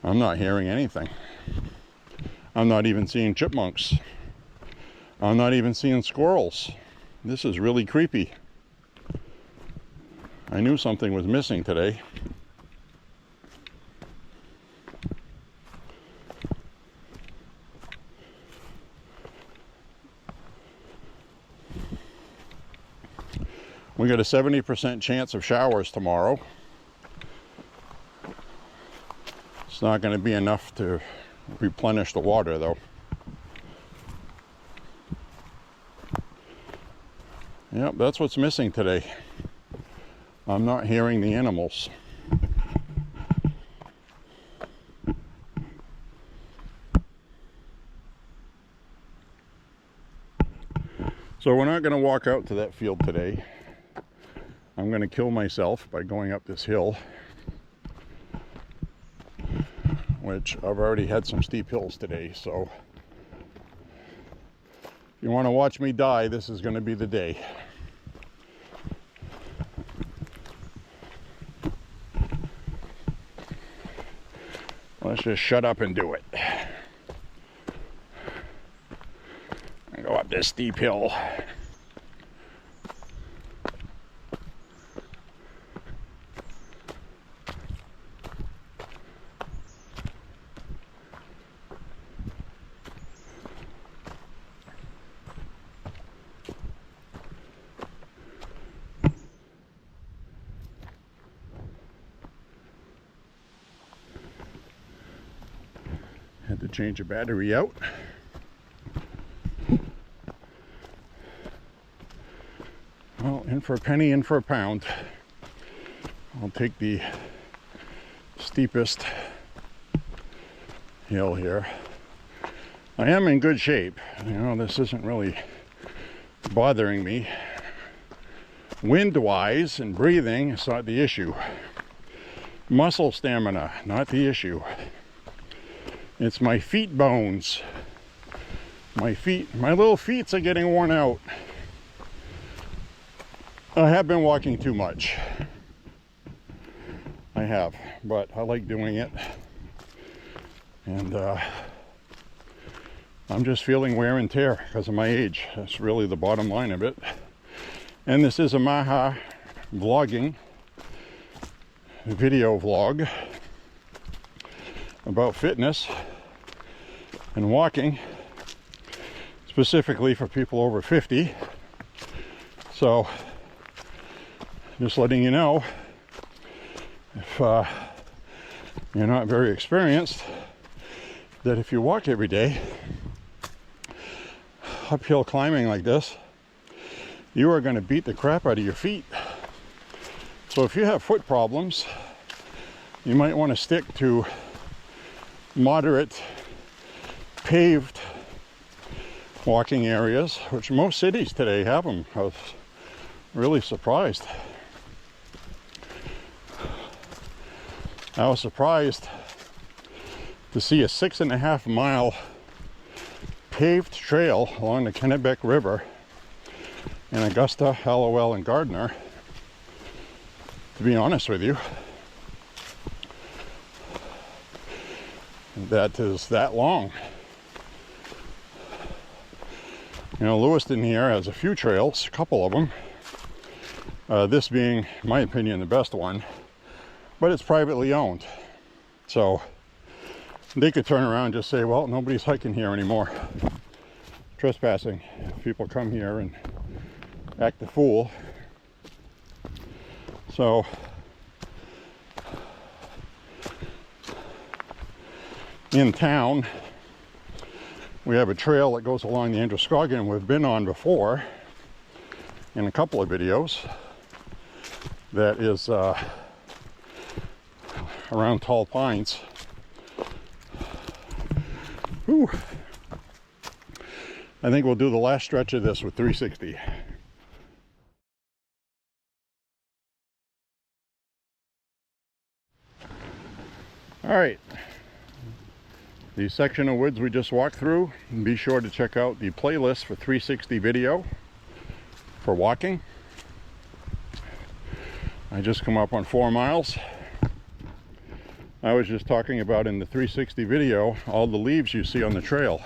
I'm not hearing anything. I'm not even seeing chipmunks. I'm not even seeing squirrels. This is really creepy. I knew something was missing today. We got a 70% chance of showers tomorrow. It's not going to be enough to replenish the water though. Yep, that's what's missing today. I'm not hearing the animals. So we're not going to walk out to that field today. I'm going to kill myself by going up this hill, which I've already had some steep hills today. So if you want to watch me die, this is going to be the day. Let's just shut up and do it. And go up this steep hill. Had to change a battery out. Well, in for a penny, in for a pound. I'll take the steepest hill here. I am in good shape. You know, this isn't really bothering me. Wind-wise and breathing is not the issue. Muscle stamina, not the issue. It's my feet bones. My little feet are getting worn out. I have been walking too much. I have, but I like doing it. And I'm just feeling wear and tear because of my age. That's really the bottom line of it. And this is a MAHA vlogging video vlog about fitness and walking, specifically for people over 50. So just letting you know, if you're not very experienced, that if you walk every day uphill climbing like this, you are going to beat the crap out of your feet. So if you have foot problems, you might want to stick to moderate paved walking areas, which most cities today have them. I was really surprised. I was surprised to see a 6.5 mile paved trail along the Kennebec River in Augusta, Hallowell, and Gardner. To be honest with you, that is that long. You know, Lewiston here has a few trails, a couple of them. This being, in my opinion, the best one, but it's privately owned. So they could turn around and just say, well, nobody's hiking here anymore. Trespassing. People come here and act the fool. So in town, we have a trail that goes along the Androscoggin we've been on before in a couple of videos that is around Tall Pines. Whew. I think we'll do the last stretch of this with 360. All right, the section of woods we just walked through, be sure to check out the playlist for 360 video for walking. I just come up on 4 miles. I was just talking about in the 360 video all the leaves you see on the trail.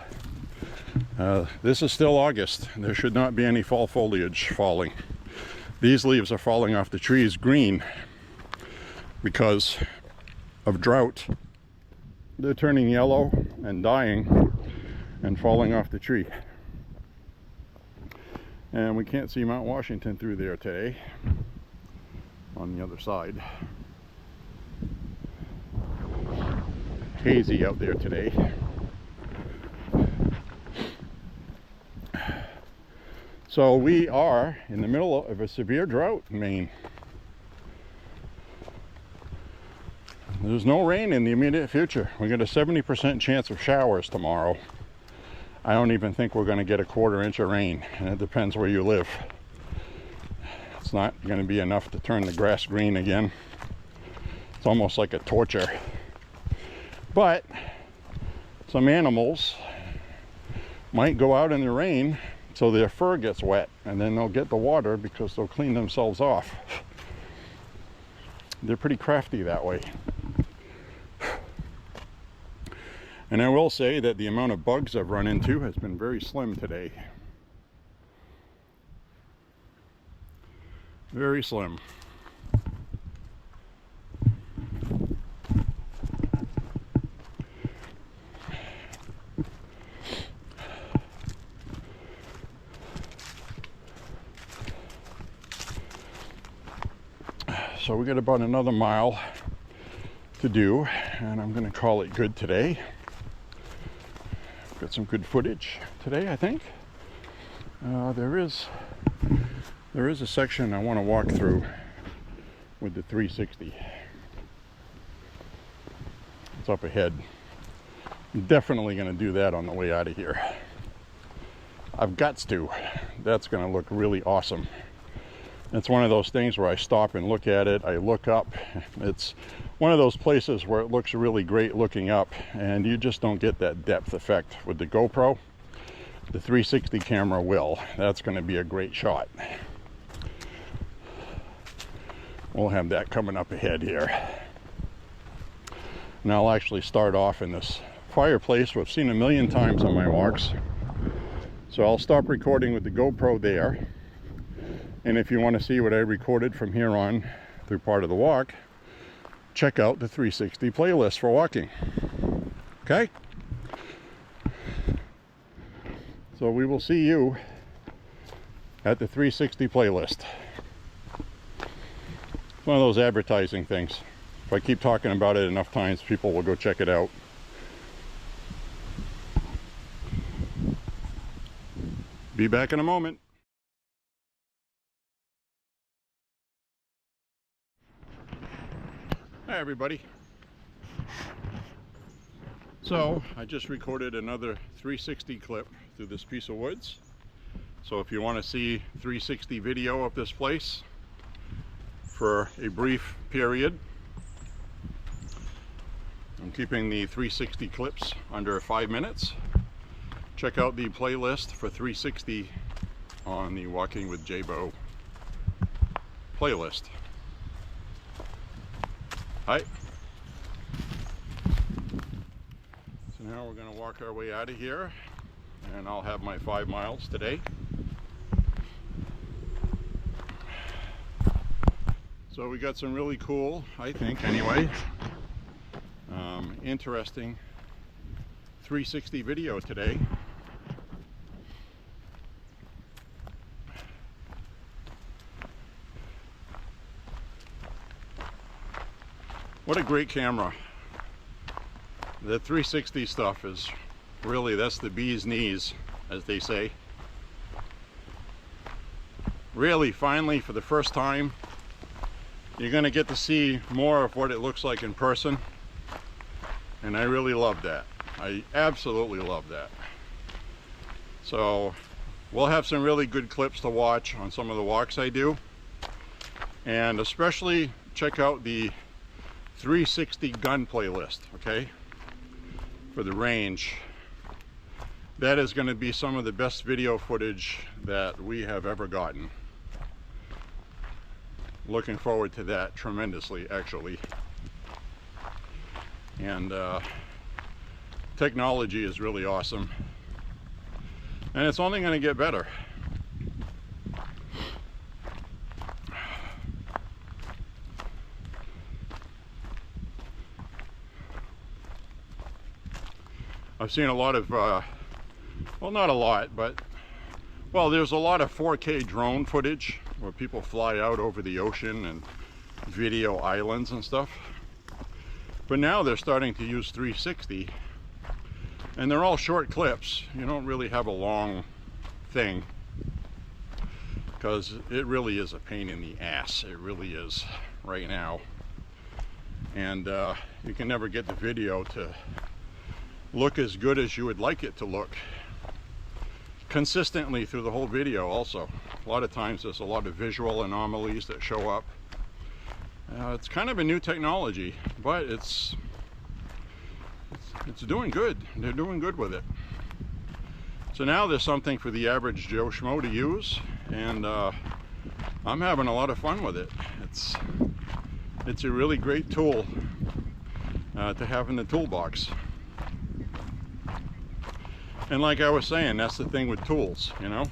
This is still August. There should not be any fall foliage falling. These leaves are falling off the trees green because of drought. They're turning yellow and dying and falling off the tree. And we can't see Mount Washington through there today on the other side. Hazy out there today. So we are in the middle of a severe drought in Maine. There's no rain in the immediate future. We got a 70% chance of showers tomorrow. I don't even think we're going to get a 1/4 inch of rain, and it depends where you live. It's not going to be enough to turn the grass green again. It's almost like a torture. But some animals might go out in the rain so their fur gets wet, and then they'll get the water because they'll clean themselves off. They're pretty crafty that way. And I will say that the amount of bugs I've run into has been very slim today. Very slim. So we got about another mile to do, and I'm going to call it good today. Got some good footage today, I think. There is a section I want to walk through with the 360. It's up ahead. I'm definitely going to do that on the way out of here. I've got to. That's going to look really awesome. It's one of those things where I stop and look at it. I look up. It's one of those places where it looks really great looking up, and you just don't get that depth effect with the GoPro. The 360 camera will. That's going to be a great shot. We'll have that coming up ahead here. And I'll actually start off in this fireplace we've seen a million times on my walks. So I'll stop recording with the GoPro there. And if you want to see what I recorded from here on through part of the walk, check out the 360 playlist for walking. Okay? So we will see you at the 360 playlist. It's one of those advertising things. If I keep talking about it enough times, people will go check it out. Be back in a moment. Hi everybody. So I just recorded another 360 clip through this piece of woods. So if you want to see 360 video of this place for a brief period, I'm keeping the 360 clips under 5 minutes. Check out the playlist for 360 on the Walking with J.Beau playlist. Hi. So now we're going to walk our way out of here, and I'll have my 5 miles today. So we got some really cool, I think anyway, interesting 360 video today. What a great camera. The 360 stuff is really, that's the bee's knees, as they say. Really, finally, for the first time, you're going to get to see more of what it looks like in person. And I really love that. I absolutely love that. So we'll have some really good clips to watch on some of the walks I do. And especially check out the 360 gun playlist, okay, for the range. That is going to be some of the best video footage that we have ever gotten. Looking forward to that tremendously, actually. And technology is really awesome, and it's only going to get better. I've seen a lot of, well, not a lot, but, well, there's a lot of 4K drone footage where people fly out over the ocean and video islands and stuff. But now they're starting to use 360, and they're all short clips. You don't really have a long thing. because it really is a pain in the ass. It really is right now. And you can never get the video to look as good as you would like it to look consistently through the whole video. Also, a lot of times there's a lot of visual anomalies that show up. It's kind of a new technology, but it's doing good. They're doing good with it. So now there's something for the average Joe Schmo to use, and I'm having a lot of fun with it. It's a really great tool to have in the toolbox. And like I was saying, that's the thing with tools, you know.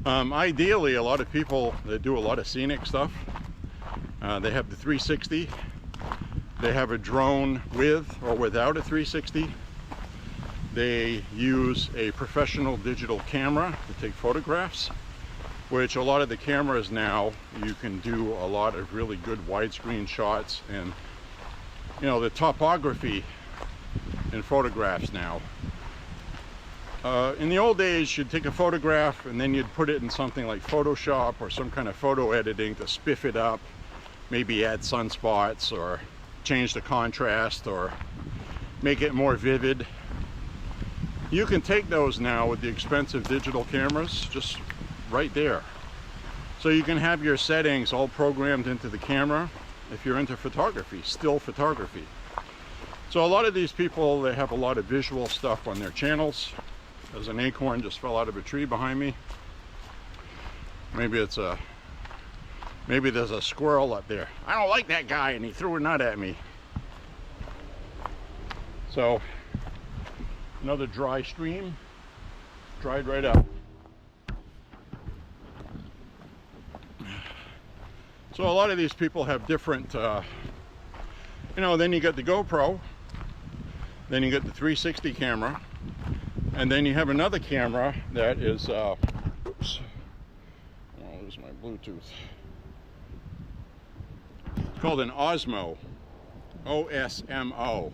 Ideally, a lot of people that do a lot of scenic stuff, they have the 360. They have a drone with or without a 360. They use a professional digital camera to take photographs, which a lot of the cameras now, you can do a lot of really good widescreen shots, and you know, the topography in photographs now. In the old days, you'd take a photograph and then you'd put it in something like Photoshop or some kind of photo editing to spiff it up, maybe add sunspots or change the contrast or make it more vivid. You can take those now with the expensive digital cameras just right there. So you can have your settings all programmed into the camera if you're into photography, still photography. So a lot of these people, they have a lot of visual stuff on their channels. There's an acorn just fell out of a tree behind me. Maybe there's a squirrel up there. I don't like that guy, and he threw a nut at me. So another dry stream, dried right up. So a lot of these people have different, you know, then you get the GoPro, then you get the 360 camera, and then you have another camera that is, oops, I'll lose my Bluetooth. It's called an Osmo, O-S-M-O.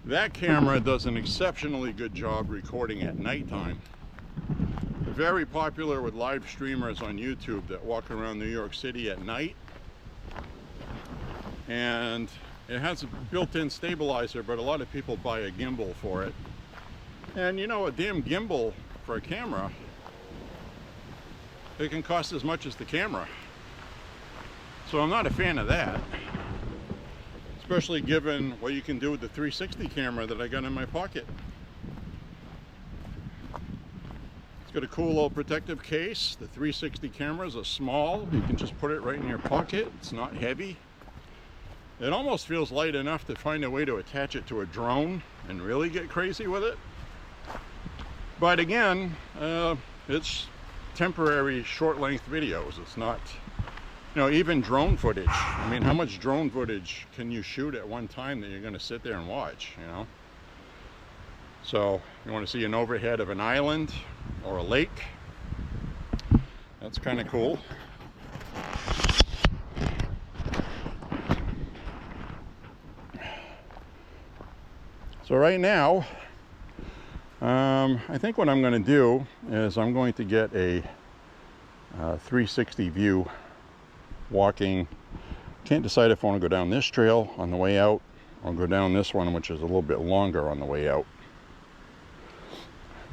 That camera does an exceptionally good job recording at nighttime. Very popular with live streamers on YouTube that walk around New York City at night. And it has a built-in stabilizer, but a lot of people buy a gimbal for it. And you know, a damn gimbal for a camera, it can cost as much as the camera. So I'm not a fan of that. Especially given what you can do with the 360 camera that I got in my pocket. It's got a cool little protective case. The 360 cameras are small. You can just put it right in your pocket. It's not heavy. It almost feels light enough to find a way to attach it to a drone and really get crazy with it. But again, it's temporary short-length videos. It's not, you know, even drone footage. I mean, how much drone footage can you shoot at one time that you're going to sit there and watch, you know? So, you want to see an overhead of an island or a lake. That's kind of cool. So right now, I think what I'm going to do is I'm going to get a 360 view walking. Can't decide if I want to go down this trail on the way out or go down this one, which is a little bit longer on the way out,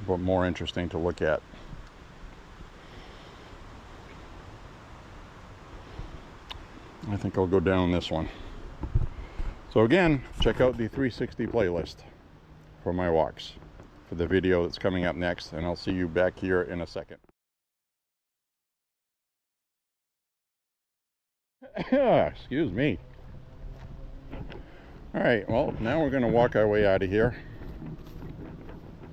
but more interesting to look at. I think I'll go down this one. So again, check out the 360 playlist for my walks for the video that's coming up next, and I'll see you back here in a second. Excuse me. All right, well, now we're going to walk our way out of here.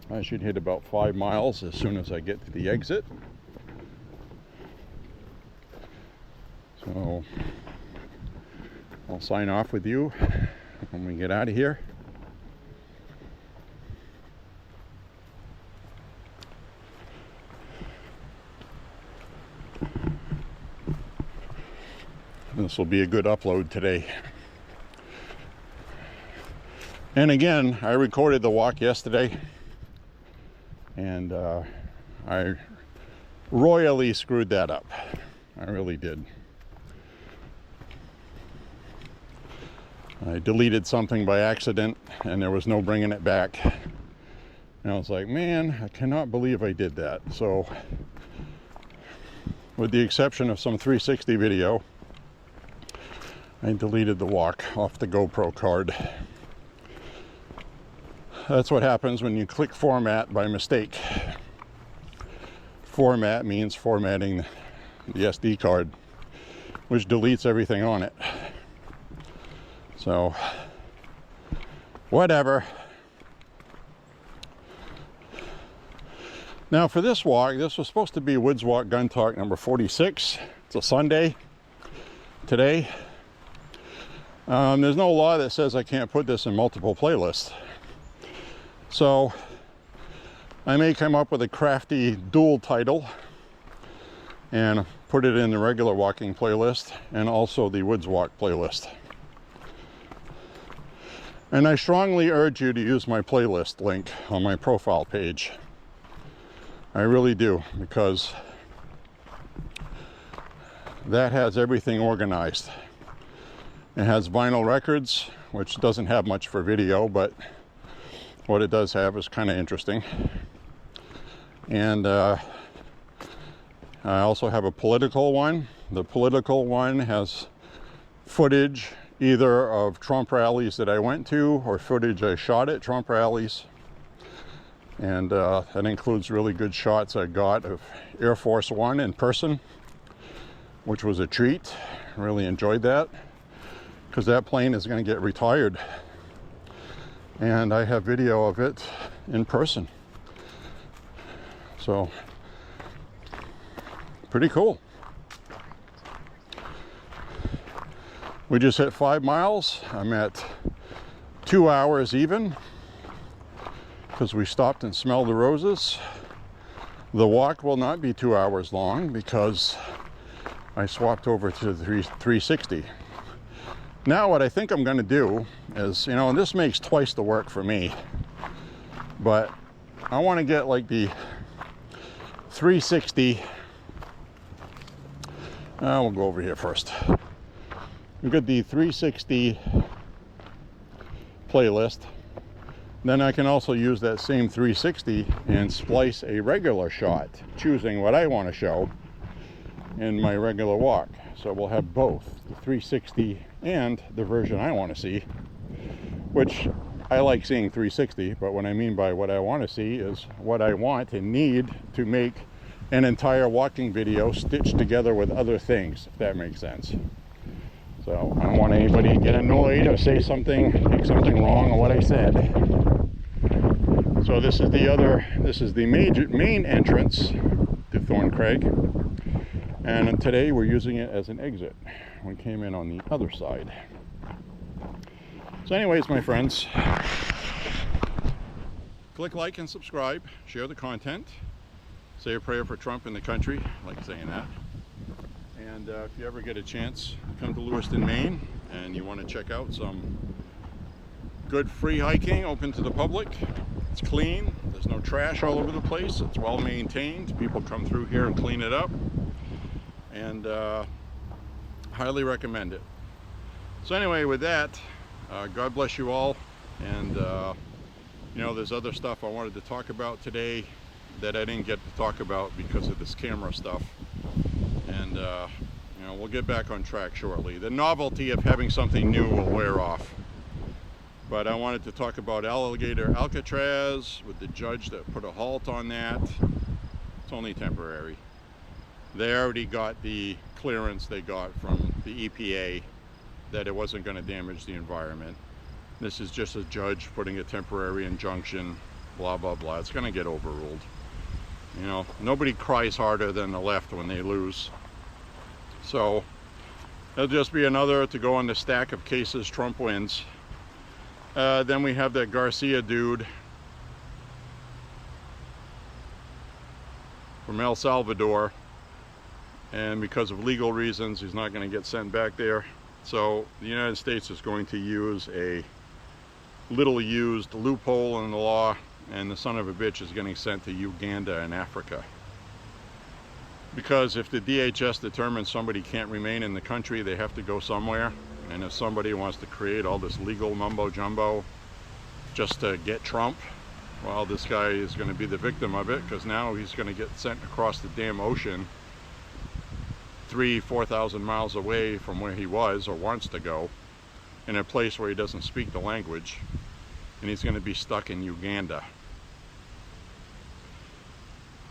I should hit about 5 miles as soon as I get to the exit. So I'll sign off with you when we get out of here. This will be a good upload today. And again, I recorded the walk yesterday, and I royally screwed that up. I really did. I deleted something by accident and there was no bringing it back. And I was like, man, I cannot believe I did that. So, with the exception of some 360 video, I deleted the walk off the GoPro card. That's what happens when you click format by mistake. Format means formatting the SD card, which deletes everything on it. So, whatever. Now for this walk, this was supposed to be Woods Walk Gun Talk number 46. It's a Sunday today. There's no law that says I can't put this in multiple playlists. So I may come up with a crafty dual title and put it in the regular walking playlist and also the Woods Walk playlist. And I strongly urge you to use my playlist link on my profile page. I really do, because that has everything organized. It has vinyl records, which doesn't have much for video, but what it does have is kind of interesting. And I also have a political one. The political one has footage either of Trump rallies that I went to or footage I shot at Trump rallies. And that includes really good shots I got of Air Force One in person, which was a treat. Really enjoyed that, because that plane is going to get retired. And I have video of it in person. So, pretty cool. We just hit 5 miles. I'm at 2 hours even, because we stopped and smelled the roses. The walk will not be 2 hours long because I swapped over to the 360. Now what I think I'm going to do is, and this makes twice the work for me, but I want to get like the 360. We'll go over here first. We've got the 360 playlist. Then I can also use that same 360 and splice a regular shot, choosing what I want to show in my regular walk. So we'll have both the 360 and the version I want to see, which I like seeing 360, but what I mean by what I want to see is what I want and need to make an entire walking video stitched together with other things, if that makes sense. So I don't want anybody to get annoyed or say something, take something wrong on what I said. So this is the main entrance to Thorncraig, and today we're using it as an exit. We came in on the other side. So anyways, my friends, click like and subscribe, share the content, say a prayer for Trump and the country, I like saying that. And if you ever get a chance, come to Lewiston, Maine, and you want to check out some good free hiking open to the public. It's clean, there's no trash all over the place, it's well maintained, people come through here and clean it up, and highly recommend it. So anyway, with that, God bless you all, and there's other stuff I wanted to talk about today that I didn't get to talk about because of this camera stuff, and we'll get back on track shortly. The novelty of having something new will wear off. But I wanted to talk about Alligator Alcatraz with the judge that put a halt on that. It's only temporary. They already got the clearance they got from the EPA that it wasn't going to damage the environment. This is just a judge putting a temporary injunction, blah, blah, blah. It's going to get overruled. Nobody cries harder than the left when they lose. So it'll just be another to go on the stack of cases Trump wins. Then we have that Garcia dude from El Salvador, and because of legal reasons he's not going to get sent back there. So the United States is going to use a little used loophole in the law, and the son of a bitch is getting sent to Uganda in Africa. Because if the DHS determines somebody can't remain in the country, they have to go somewhere. And if somebody wants to create all this legal mumbo jumbo just to get Trump, well, this guy is going to be the victim of it, because now he's going to get sent across the damn ocean 3,000-4,000 miles away from where he was or wants to go, in a place where he doesn't speak the language, and he's going to be stuck in Uganda.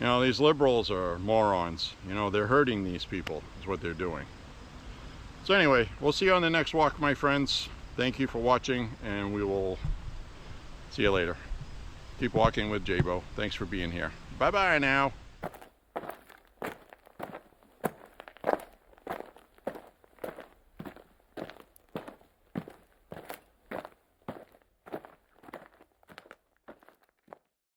You know, these liberals are morons. You know, they're hurting these people, is what they're doing. So anyway, we'll see you on the next walk, my friends. Thank you for watching, and we will see you later. Keep walking with J.Beau. Thanks for being here. Bye-bye now.